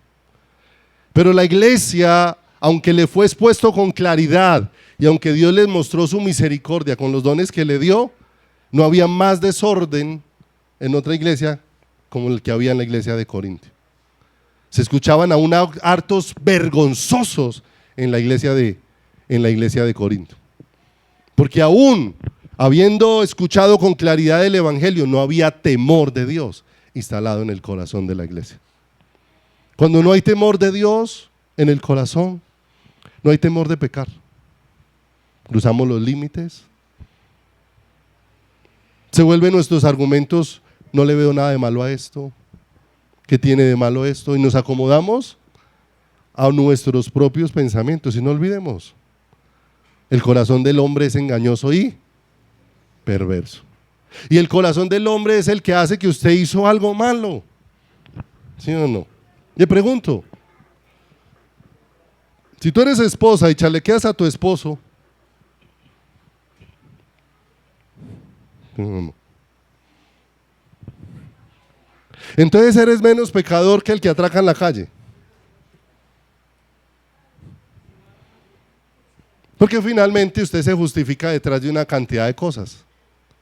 Pero la iglesia, aunque le fue expuesto con claridad y aunque Dios les mostró su misericordia con los dones que le dio, no había más desorden en otra iglesia como el que había en la iglesia de Corinto. Se escuchaban aún hartos vergonzosos en la iglesia de Corinto. Porque aún habiendo escuchado con claridad el evangelio, no había temor de Dios instalado en el corazón de la iglesia. Cuando no hay temor de Dios en el corazón, no hay temor de pecar. Cruzamos los límites. Se vuelven nuestros argumentos: no le veo nada de malo a esto. ¿Qué tiene de malo esto? Y nos acomodamos a nuestros propios pensamientos. Y no olvidemos, el corazón del hombre es engañoso y perverso. Y el corazón del hombre es el que hace que usted hizo algo malo. ¿Sí o no? Le pregunto, si tú eres esposa y chalequeas a tu esposo, no. Entonces eres menos pecador que el que atraca en la calle. Porque finalmente usted se justifica detrás de una cantidad de cosas.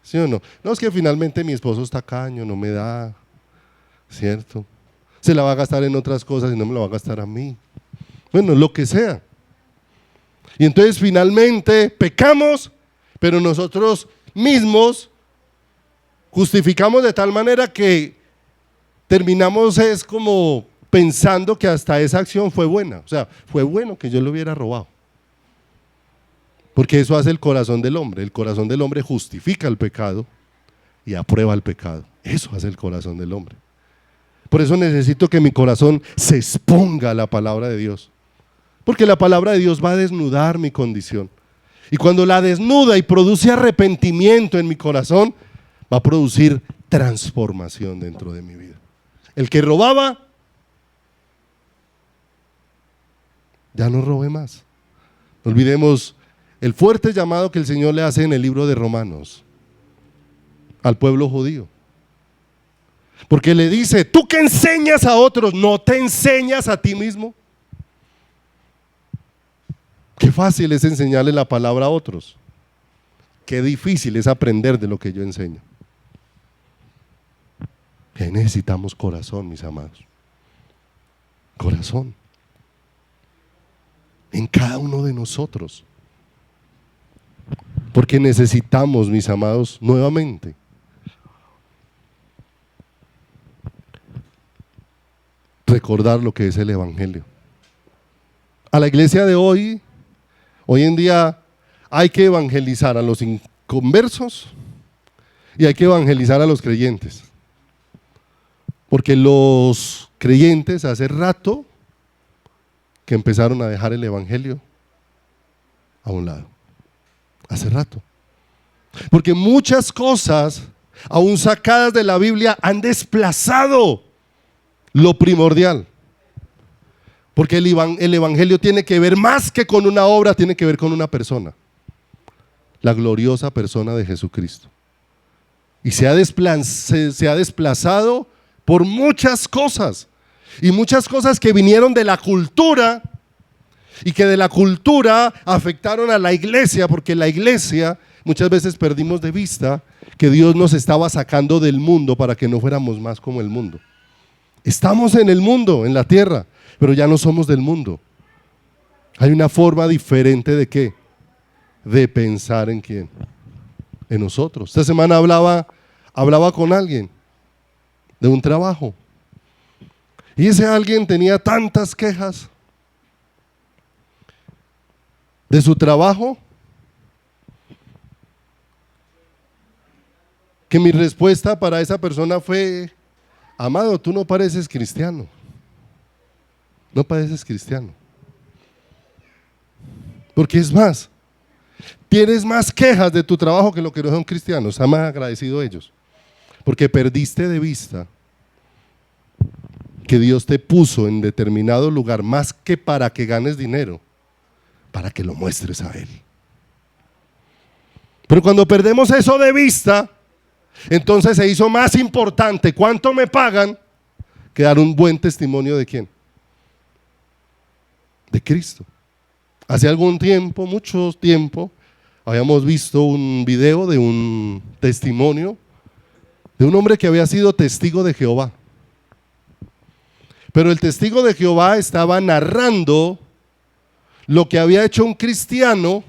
¿Sí o no? No, es que finalmente mi esposo está tacaño, no me da, ¿cierto? Se la va a gastar en otras cosas y no me la va a gastar a mí. Bueno, lo que sea. Y entonces finalmente pecamos, pero nosotros mismos justificamos de tal manera que terminamos es como pensando que hasta esa acción fue buena. O sea, fue bueno que yo lo hubiera robado. Porque eso hace el corazón del hombre. El corazón del hombre justifica el pecado y aprueba el pecado. Eso hace el corazón del hombre. Por eso necesito que mi corazón se exponga a la palabra de Dios. Porque la palabra de Dios va a desnudar mi condición. Y cuando la desnuda y produce arrepentimiento en mi corazón, va a producir transformación dentro de mi vida. El que robaba, ya no robe más. No olvidemos el fuerte llamado que el Señor le hace en el libro de Romanos al pueblo judío. Porque le dice: tú que enseñas a otros, ¿no te enseñas a ti mismo? Qué fácil es enseñarle la palabra a otros. Qué difícil es aprender de lo que yo enseño. Que necesitamos corazón, mis amados. Corazón. En cada uno de nosotros. Porque necesitamos, mis amados, nuevamente recordar lo que es el evangelio. A la iglesia de hoy en día hay que evangelizar a los inconversos y hay que evangelizar a los creyentes. Porque los creyentes hace rato que empezaron a dejar el evangelio a un lado. Hace rato. Porque muchas cosas, aún sacadas de la Biblia, han desplazado lo primordial. Porque el evangelio tiene que ver más que con una obra, tiene que ver con una persona. La gloriosa persona de Jesucristo. Y se ha desplazado por muchas cosas. Y muchas cosas que vinieron de la cultura y que de la cultura afectaron a la iglesia, porque la iglesia muchas veces perdimos de vista que Dios nos estaba sacando del mundo para que no fuéramos más como el mundo. Estamos en el mundo, en la tierra, pero ya no somos del mundo. Hay una forma diferente de ¿qué? de pensar en quién, en nosotros. Esta semana hablaba con alguien de un trabajo y ese alguien tenía tantas quejas de su trabajo que mi respuesta para esa persona fue: amado, tú no pareces cristiano, no pareces cristiano, porque es más, tienes más quejas de tu trabajo que lo que no son cristianos. Está más agradecido ellos, porque perdiste de vista que Dios te puso en determinado lugar más que para que ganes dinero, para que lo muestres a Él. Pero cuando perdemos eso de vista, entonces se hizo más importante cuánto me pagan que dar un buen testimonio de quién, de Cristo. Hace algún tiempo, mucho tiempo, habíamos visto un video de un testimonio de un hombre que había sido testigo de Jehová. Pero el testigo de Jehová estaba narrando lo que había hecho un cristiano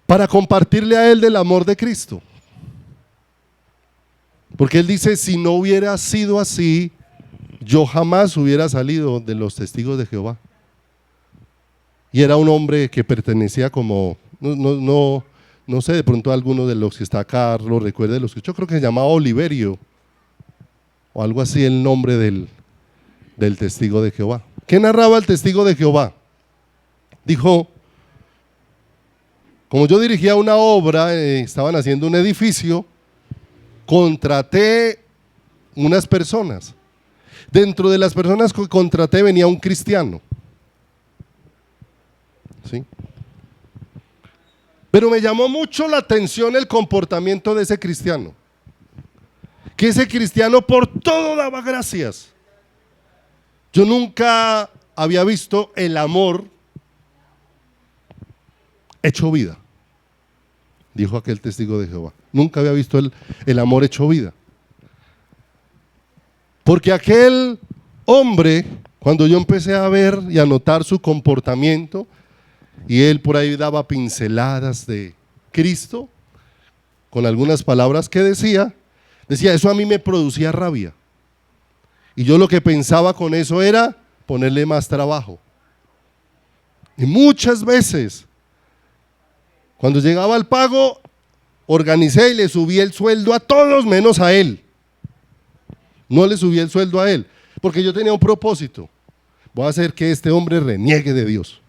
para compartirle a él del amor de Cristo. Porque él dice: si no hubiera sido así, yo jamás hubiera salido de los testigos de Jehová. Y era un hombre que pertenecía como, no sé, de pronto alguno de los que está acá lo recuerde, los que yo creo que se llamaba Oliverio, o algo así el nombre del testigo de Jehová. ¿Qué narraba el testigo de Jehová? Dijo: como yo dirigía una obra, estaban haciendo un edificio, contraté unas personas. Dentro de las personas que contraté venía un cristiano. ¿Sí? Pero me llamó mucho la atención el comportamiento de ese cristiano. Que ese cristiano por todo daba gracias. Yo nunca había visto el amor hecho vida, dijo aquel testigo de Jehová. Nunca había visto el amor hecho vida. Porque aquel hombre, cuando yo empecé a ver y a notar su comportamiento, y él por ahí daba pinceladas de Cristo, con algunas palabras que decía, eso a mí me producía rabia. Y yo lo que pensaba con eso era ponerle más trabajo. Y muchas veces, cuando llegaba el pago, organicé y le subí el sueldo a todos menos a él. No le subí el sueldo a él, porque yo tenía un propósito: voy a hacer que este hombre reniegue de Dios.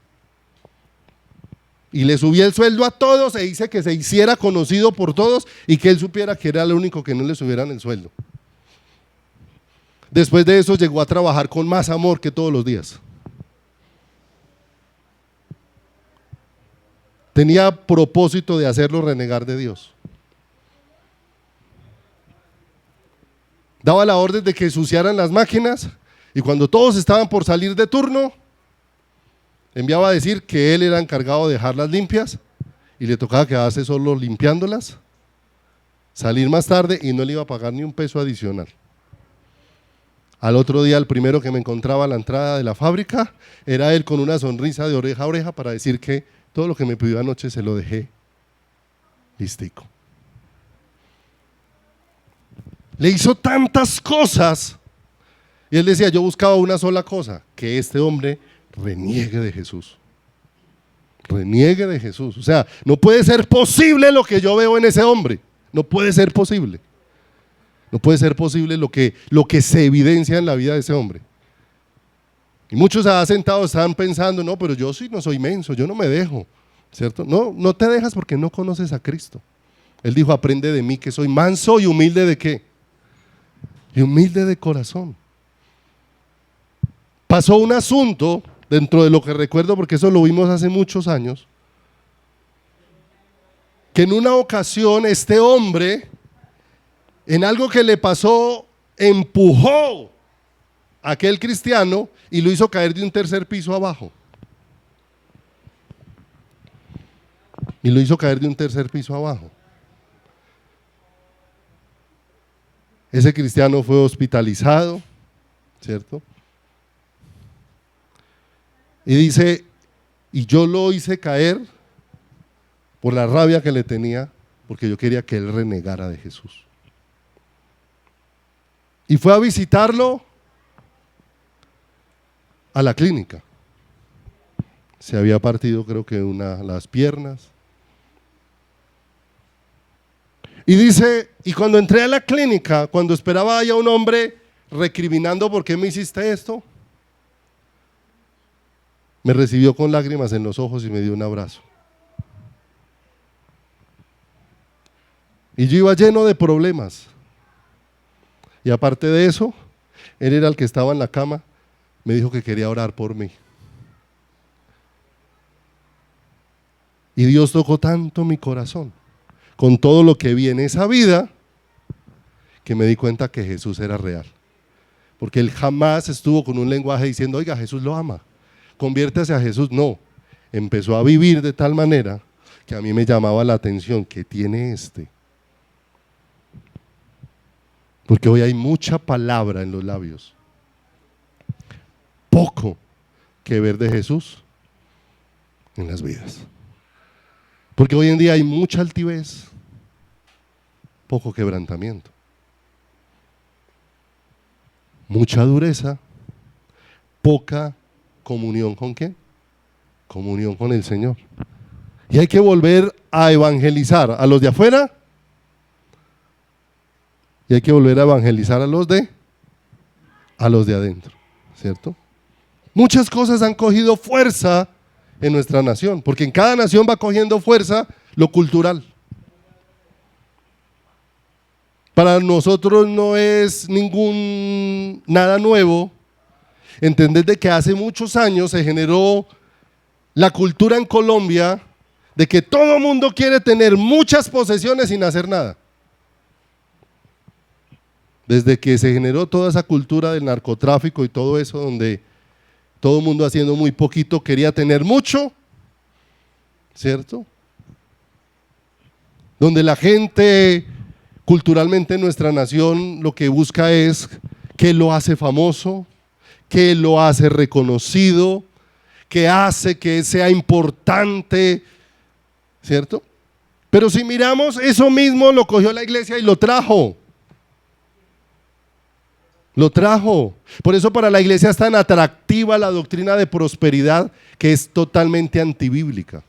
Y le subí el sueldo a todos e hice que se hiciera conocido por todos y que él supiera que era el único que no le subieran el sueldo. Después de eso llegó a trabajar con más amor que todos los días. Tenía propósito de hacerlo renegar de Dios. Daba la orden de que ensuciaran las máquinas y cuando todos estaban por salir de turno, enviaba a decir que él era encargado de dejarlas limpias y le tocaba quedarse solo limpiándolas, salir más tarde y no le iba a pagar ni un peso adicional. Al otro día, el primero que me encontraba a la entrada de la fábrica era él con una sonrisa de oreja a oreja para decir que todo lo que me pidió anoche se lo dejé listico. Le hizo tantas cosas y él decía: yo buscaba una sola cosa, que este hombre reniegue de Jesús. Reniegue de Jesús. O sea, no puede ser posible lo que yo veo en ese hombre. No puede ser posible. No puede ser posible lo que se evidencia en la vida de ese hombre. Y muchos sentados están pensando: no, pero yo sí no soy menso, yo no me dejo, ¿cierto? No, no te dejas porque no conoces a Cristo. Él dijo: aprende de mí que soy manso y humilde ¿de qué? Y humilde de corazón. Pasó un asunto, dentro de lo que recuerdo, porque eso lo vimos hace muchos años, que en una ocasión este hombre, en algo que le pasó, empujó a aquel cristiano y lo hizo caer de un tercer piso abajo. Y lo hizo caer de un tercer piso abajo. Ese cristiano fue hospitalizado, ¿cierto? Y dice Y yo lo hice caer por la rabia que le tenía, porque yo quería que él renegara de Jesús. Y fue a visitarlo a la clínica. Se había partido, creo que las piernas. Y dice, y cuando entré a la clínica, cuando esperaba allá un hombre recriminando por qué me hiciste esto, me recibió con lágrimas en los ojos y me dio un abrazo. Y yo iba lleno de problemas. Y aparte de eso, él era el que estaba en la cama, me dijo que quería orar por mí. Y Dios tocó tanto mi corazón, con todo lo que vi en esa vida, que me di cuenta que Jesús era real. Porque él jamás estuvo con un lenguaje diciendo, oiga, Jesús lo ama, conviértase a Jesús. No, empezó a vivir de tal manera que a mí me llamaba la atención, ¿qué tiene este? Porque hoy hay mucha palabra en los labios, poco que ver de Jesús en las vidas. Porque hoy en día hay mucha altivez, poco quebrantamiento, mucha dureza, poca comunión ¿con qué? Comunión con el Señor. Y hay que volver a evangelizar a los de afuera y hay que volver a evangelizar a los de adentro, ¿cierto? Muchas cosas han cogido fuerza en nuestra nación, porque en cada nación va cogiendo fuerza lo cultural. Para nosotros no es nada nuevo entender de que hace muchos años se generó la cultura en Colombia de que todo mundo quiere tener muchas posesiones sin hacer nada. Desde que se generó toda esa cultura del narcotráfico y todo eso, donde todo el mundo haciendo muy poquito quería tener mucho, ¿cierto? Donde la gente culturalmente en nuestra nación lo que busca es qué lo hace famoso, qué lo hace reconocido, qué hace que sea importante, ¿cierto? Pero si miramos, eso mismo lo cogió la iglesia y lo trajo. Lo trajo. Por eso para la iglesia es tan atractiva la doctrina de prosperidad, que es totalmente antibíblica,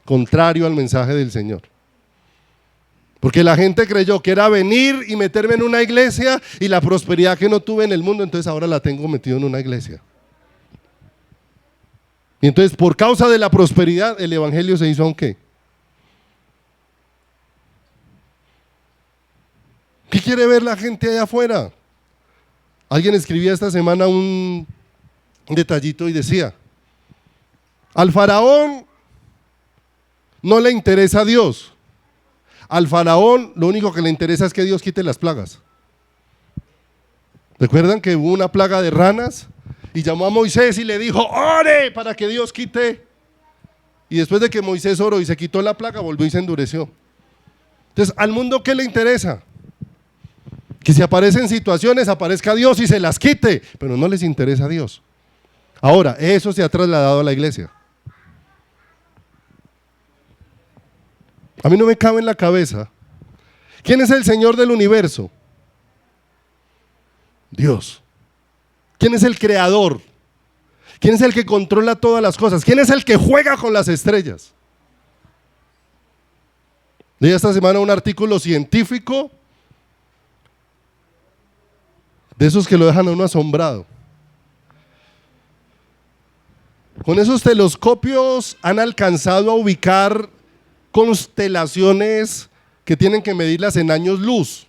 contrario al mensaje del Señor. Porque la gente creyó que era venir y meterme en una iglesia y la prosperidad que no tuve en el mundo, entonces ahora la tengo metido en una iglesia. Y entonces por causa de la prosperidad el evangelio se hizo ¿un qué? ¿Qué quiere ver la gente allá afuera? Alguien escribía esta semana un detallito y decía, al faraón no le interesa a Dios, al faraón lo único que le interesa es que Dios quite las plagas. ¿Recuerdan que hubo una plaga de ranas? Y llamó a Moisés y le dijo, ore para que Dios quite. Y después de que Moisés oró y se quitó la plaga, volvió y se endureció. Entonces, ¿al mundo qué le interesa? Que si aparecen situaciones, aparezca Dios y se las quite, pero no les interesa a Dios. Ahora, eso se ha trasladado a la iglesia. A mí no me cabe en la cabeza. ¿Quién es el Señor del universo? Dios. ¿Quién es el creador? ¿Quién es el que controla todas las cosas? ¿Quién es el que juega con las estrellas? Leí esta semana un artículo científico de esos que lo dejan a uno asombrado. Con esos telescopios han alcanzado a ubicar constelaciones que tienen que medirlas en años luz,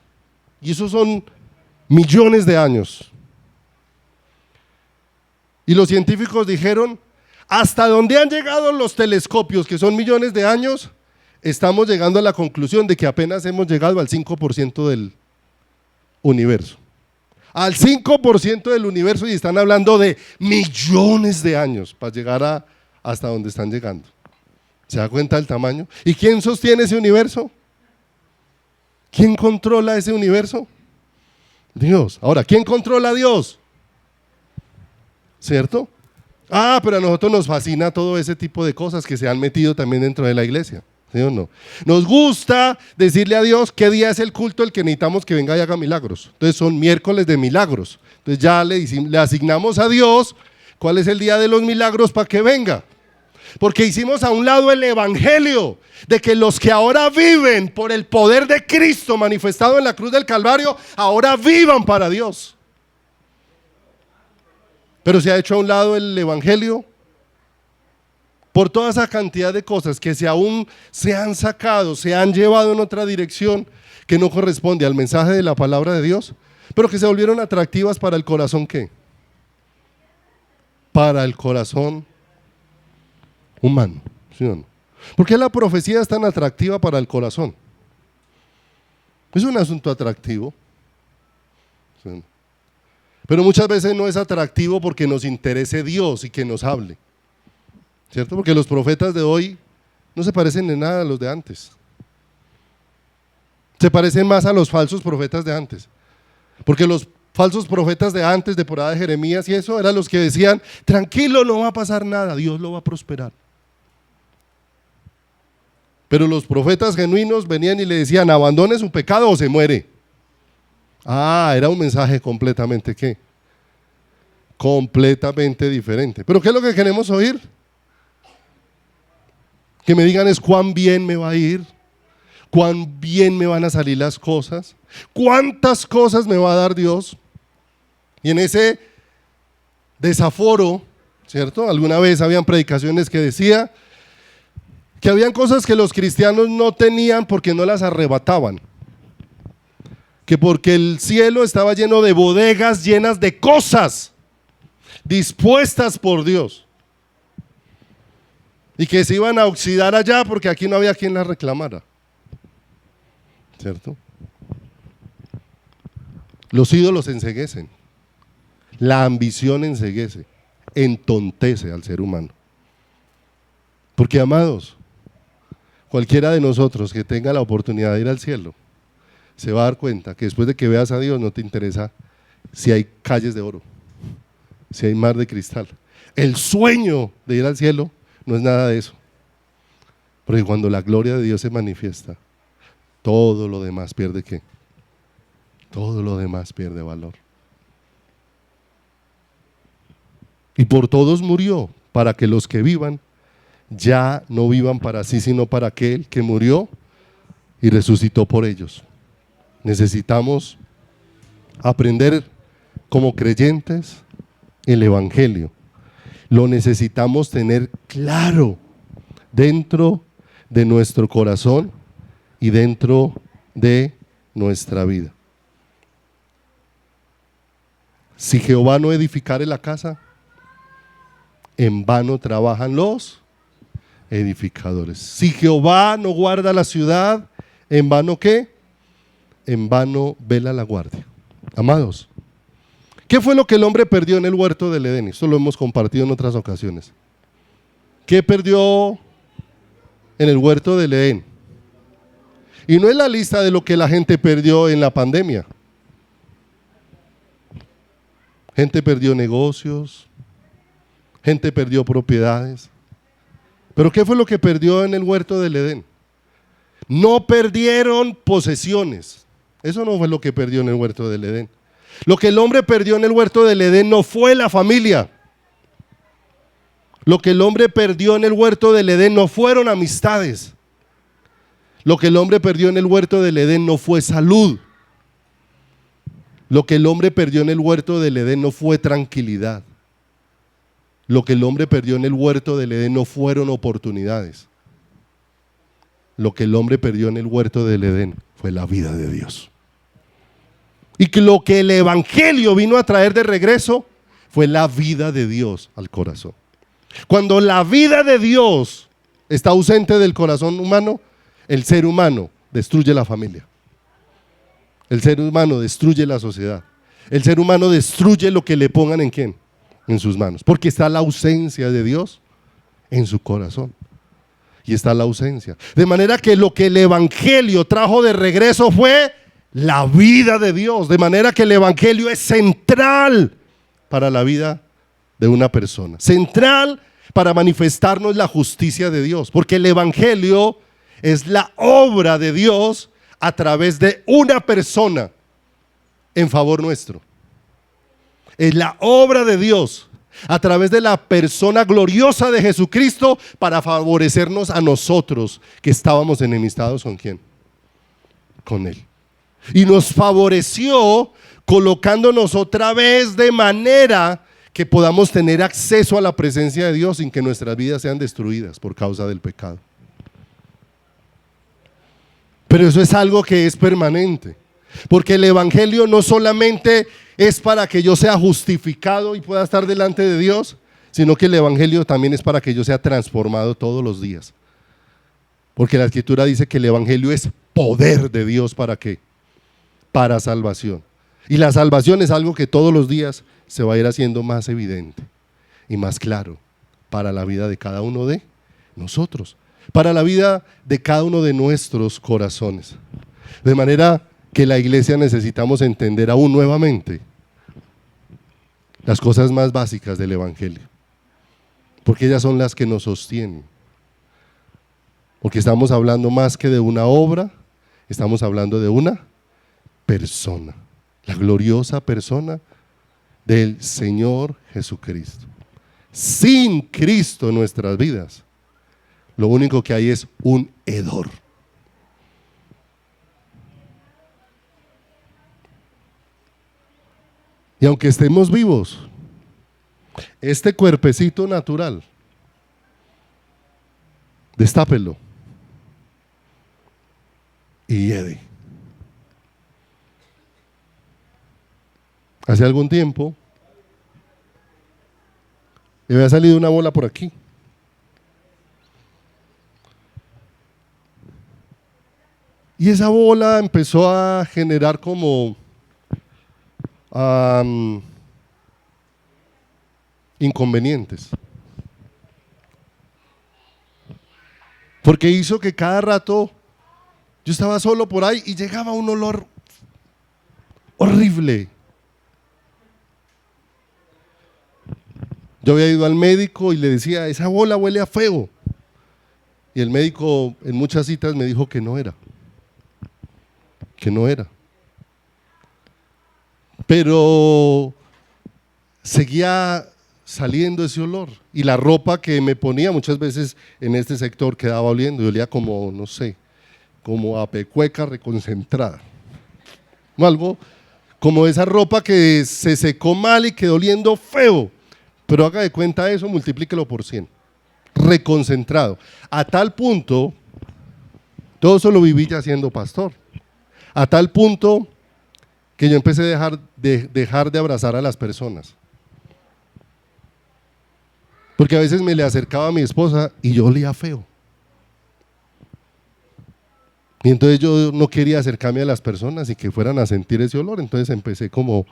y esos son millones de años. Y los científicos dijeron, hasta donde han llegado los telescopios, que son millones de años, estamos llegando a la conclusión de que apenas hemos llegado al 5% del universo. Al 5% del universo, y están hablando de millones de años para llegar hasta donde están llegando. ¿Se da cuenta del tamaño? ¿Y quién sostiene ese universo? ¿Quién controla ese universo? Dios. Ahora, ¿quién controla a Dios? ¿Cierto? Ah, pero a nosotros nos fascina todo ese tipo de cosas que se han metido también dentro de la iglesia, ¿sí o no? Nos gusta decirle a Dios qué día es el culto el que necesitamos que venga y haga milagros. Entonces son miércoles de milagros. Entonces ya le asignamos a Dios cuál es el día de los milagros para que venga. Porque hicimos a un lado el evangelio de que los que ahora viven por el poder de Cristo manifestado en la cruz del Calvario, ahora vivan para Dios. Pero se ha hecho a un lado el evangelio por toda esa cantidad de cosas que aún se han sacado, se han llevado en otra dirección que no corresponde al mensaje de la palabra de Dios, pero que se volvieron atractivas para el corazón, ¿qué? Para el corazón humano, ¿sí o no? ¿Por qué la profecía es tan atractiva para el corazón? Es un asunto atractivo, ¿sí o no? Pero muchas veces no es atractivo porque nos interese Dios y que nos hable, ¿cierto? Porque los profetas de hoy no se parecen en nada a los de antes. Se parecen más a los falsos profetas de antes. Porque los falsos profetas de antes, de por ahí de Jeremías y eso, eran los que decían, tranquilo, no va a pasar nada, Dios lo va a prosperar. Pero los profetas genuinos venían y le decían, abandone su pecado o se muere. Ah, era un mensaje completamente, ¿qué? Completamente diferente. ¿Pero qué es lo que queremos oír? Que me digan es cuán bien me va a ir, cuán bien me van a salir las cosas, cuántas cosas me va a dar Dios. Y en ese desaforo, ¿cierto? Alguna vez habían predicaciones que decía que habían cosas que los cristianos no tenían porque no las arrebataban. Que porque el cielo estaba lleno de bodegas llenas de cosas dispuestas por Dios y que se iban a oxidar allá porque aquí no había quien las reclamara, ¿cierto? Los ídolos enceguecen, la ambición enceguece, entontece al ser humano. Porque, amados, cualquiera de nosotros que tenga la oportunidad de ir al cielo se va a dar cuenta que después de que veas a Dios no te interesa si hay calles de oro, si hay mar de cristal. El sueño de ir al cielo no es nada de eso. Porque cuando la gloria de Dios se manifiesta, todo lo demás pierde ¿qué? Todo lo demás pierde valor. Y por todos murió, para que los que vivan ya no vivan para sí, sino para aquel que murió y resucitó por ellos. Necesitamos aprender como creyentes el evangelio. Lo necesitamos tener claro dentro de nuestro corazón y dentro de nuestra vida. Si Jehová no edificare la casa, en vano trabajan los edificadores. Si Jehová no guarda la ciudad, ¿en vano qué? En vano vela la guardia. Amados, ¿qué fue lo que el hombre perdió en el huerto del Edén? Esto lo hemos compartido en otras ocasiones. ¿Qué perdió en el huerto del Edén? Y no es la lista de lo que la gente perdió en la pandemia. Gente perdió negocios, gente perdió propiedades. ¿Pero qué fue lo que perdió en el huerto del Edén? No perdieron posesiones. Eso no fue lo que perdió en el huerto del Edén. Lo que el hombre perdió en el huerto del Edén no fue la familia. Lo que el hombre perdió en el huerto del Edén no fueron amistades. Lo que el hombre perdió en el huerto del Edén no fue salud. Lo que el hombre perdió en el huerto del Edén no fue tranquilidad. Lo que el hombre perdió en el huerto del Edén no fueron oportunidades. Lo que el hombre perdió en el huerto del Edén fue la vida de Dios. Y que lo que el evangelio vino a traer de regreso fue la vida de Dios al corazón. Cuando la vida de Dios está ausente del corazón humano, el ser humano destruye la familia. El ser humano destruye la sociedad. El ser humano destruye lo que le pongan en quién, en sus manos. Porque está la ausencia de Dios en su corazón. Y está la ausencia. De manera que lo que el evangelio trajo de regreso fue la vida de Dios. De manera que el evangelio es central para la vida de una persona. Central para manifestarnos la justicia de Dios, porque el evangelio es la obra de Dios a través de una persona en favor nuestro. Es la obra de Dios a través de la persona gloriosa de Jesucristo para favorecernos a nosotros que estábamos enemistados ¿con quién? Con Él. Y nos favoreció colocándonos otra vez de manera que podamos tener acceso a la presencia de Dios sin que nuestras vidas sean destruidas por causa del pecado. Pero eso es algo que es permanente, porque el evangelio no solamente es para que yo sea justificado y pueda estar delante de Dios, sino que el evangelio también es para que yo sea transformado todos los días. Porque la escritura dice que el evangelio es poder de Dios. ¿Para qué? Para salvación. Y la salvación es algo que todos los días se va a ir haciendo más evidente y más claro para la vida de cada uno de nosotros, para la vida de cada uno de nuestros corazones. De manera que la iglesia necesitamos entender aún nuevamente las cosas más básicas del evangelio, porque ellas son las que nos sostienen. Porque estamos hablando más que de una obra, estamos hablando de una persona, la gloriosa persona del Señor Jesucristo. Sin Cristo en nuestras vidas, lo único que hay es un hedor. Y aunque estemos vivos, este cuerpecito natural, destápelo y hiede. Hace algún tiempo me había salido una bola por aquí. Y esa bola empezó a generar como inconvenientes. Porque hizo que cada rato yo estaba solo por ahí y llegaba un olor horrible. Yo había ido al médico y le decía, esa bola huele a feo. Y el médico en muchas citas me dijo que no era. Que no era. Pero seguía saliendo ese olor. Y la ropa que me ponía muchas veces en este sector quedaba oliendo. Y olía como, no sé, como a pecueca reconcentrada. O algo como esa ropa que se secó mal y quedó oliendo feo. Pero haga de cuenta eso, multiplíquelo por 100. Reconcentrado. A tal punto, todo eso lo viví ya siendo pastor. A tal punto que yo empecé a dejar de abrazar a las personas. Porque a veces me le acercaba a mi esposa y yo olía feo. Y entonces yo no quería acercarme a las personas y que fueran a sentir ese olor. Entonces empecé como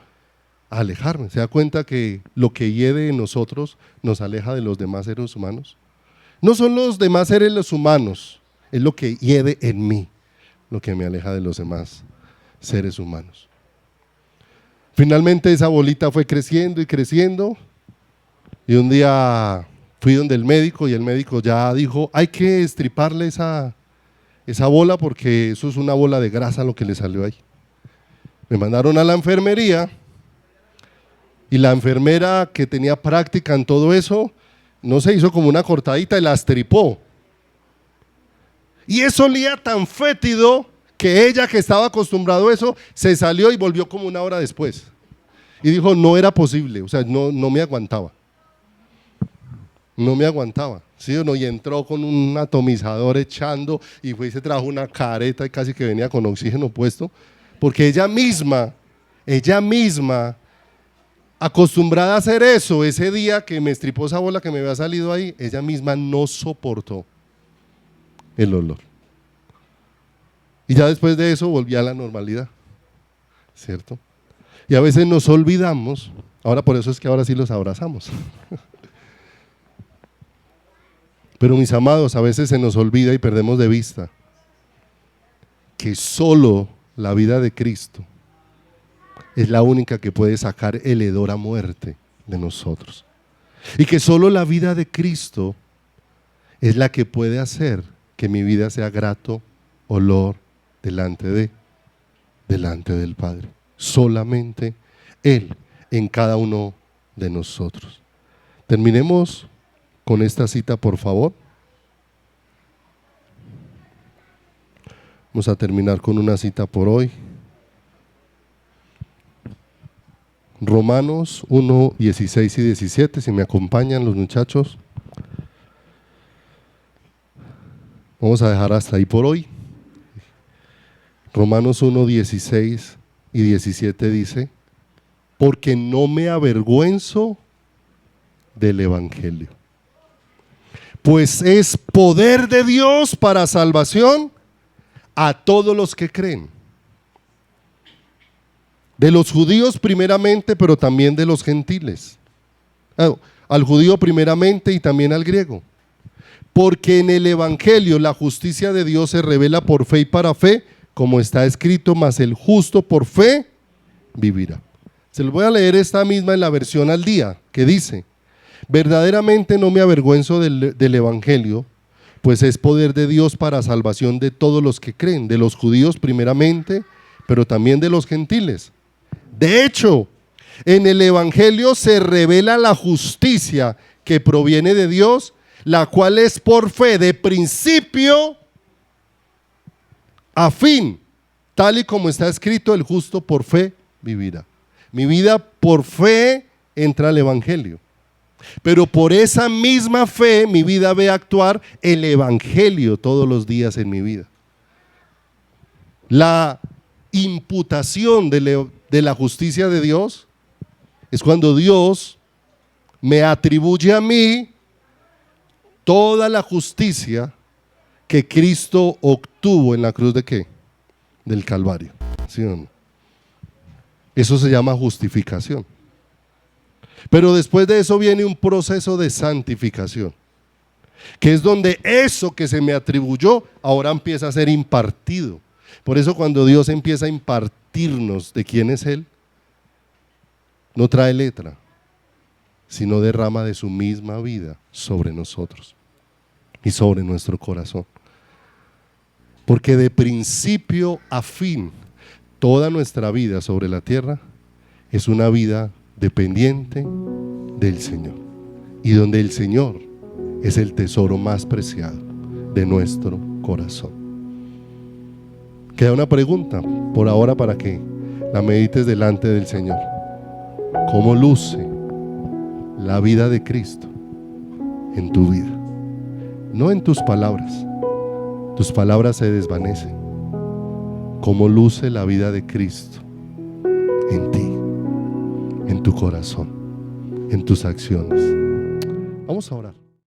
a alejarme. ¿Se da cuenta que lo que hiede en nosotros nos aleja de los demás seres humanos? No son los demás seres humanos, es lo que hiede en mí, lo que me aleja de los demás seres humanos. Finalmente esa bolita fue creciendo y creciendo, y un día fui donde el médico y el médico ya dijo, hay que estriparle esa bola porque eso es una bola de grasa lo que le salió ahí. Me mandaron a la enfermería y la enfermera que tenía práctica en todo eso, no se hizo como una cortadita y la estripó. Y eso olía tan fétido que ella, que estaba acostumbrado a eso, se salió y volvió como una hora después. Y dijo, no era posible, o sea, no me aguantaba. No me aguantaba, ¿sí o no? Y entró con un atomizador echando y fue y se trajo una careta y casi que venía con oxígeno puesto, porque ella misma, acostumbrada a hacer eso, ese día que me estripó esa bola que me había salido ahí, ella misma no soportó el olor. Y ya después de eso volví a la normalidad, ¿cierto? Y a veces nos olvidamos, ahora por eso es que ahora sí los abrazamos. Pero mis amados, a veces se nos olvida y perdemos de vista que solo la vida de Cristo es la única que puede sacar el hedor a muerte de nosotros. Y que solo la vida de Cristo es la que puede hacer que mi vida sea grato olor delante del Padre. Solamente Él en cada uno de nosotros. Terminemos con esta cita, por favor. Vamos a terminar con una cita por hoy. Romanos 1, 16 y 17, si me acompañan los muchachos. Vamos a dejar hasta ahí por hoy. Romanos 1, 16 y 17 dice: porque no me avergüenzo del Evangelio, pues es poder de Dios para salvación a todos los que creen, de los judíos primeramente, pero también de los gentiles. Al judío primeramente y también al griego. Porque en el Evangelio la justicia de Dios se revela por fe y para fe, como está escrito: mas el justo por fe vivirá. Se los voy a leer esta misma en la versión al día, que dice: verdaderamente no me avergüenzo del Evangelio, pues es poder de Dios para salvación de todos los que creen, de los judíos primeramente, pero también de los gentiles. De hecho, en el Evangelio se revela la justicia que proviene de Dios, la cual es por fe, de principio a fin, tal y como está escrito: el justo por fe vivirá. Mi vida por fe entra al Evangelio, pero por esa misma fe mi vida ve actuar el Evangelio todos los días en mi vida. La imputación de la justicia de Dios es cuando Dios me atribuye a mí toda la justicia que Cristo obtuvo en la cruz de ¿qué? Del Calvario. ¿Sí o no? Eso se llama justificación. Pero después de eso viene un proceso de santificación, que es donde eso que se me atribuyó ahora empieza a ser impartido. Por eso cuando Dios empieza a impartirnos de quién es Él, no trae letra, sino derrama de su misma vida sobre nosotros y sobre nuestro corazón. Porque de principio a fin, toda nuestra vida sobre la tierra es una vida dependiente del Señor, y donde el Señor es el tesoro más preciado de nuestro corazón. Queda una pregunta por ahora para que la medites delante del Señor. ¿Cómo luce la vida de Cristo en tu vida? No en tus palabras se desvanecen. ¿Cómo luce la vida de Cristo en ti, en tu corazón, en tus acciones? Vamos a orar.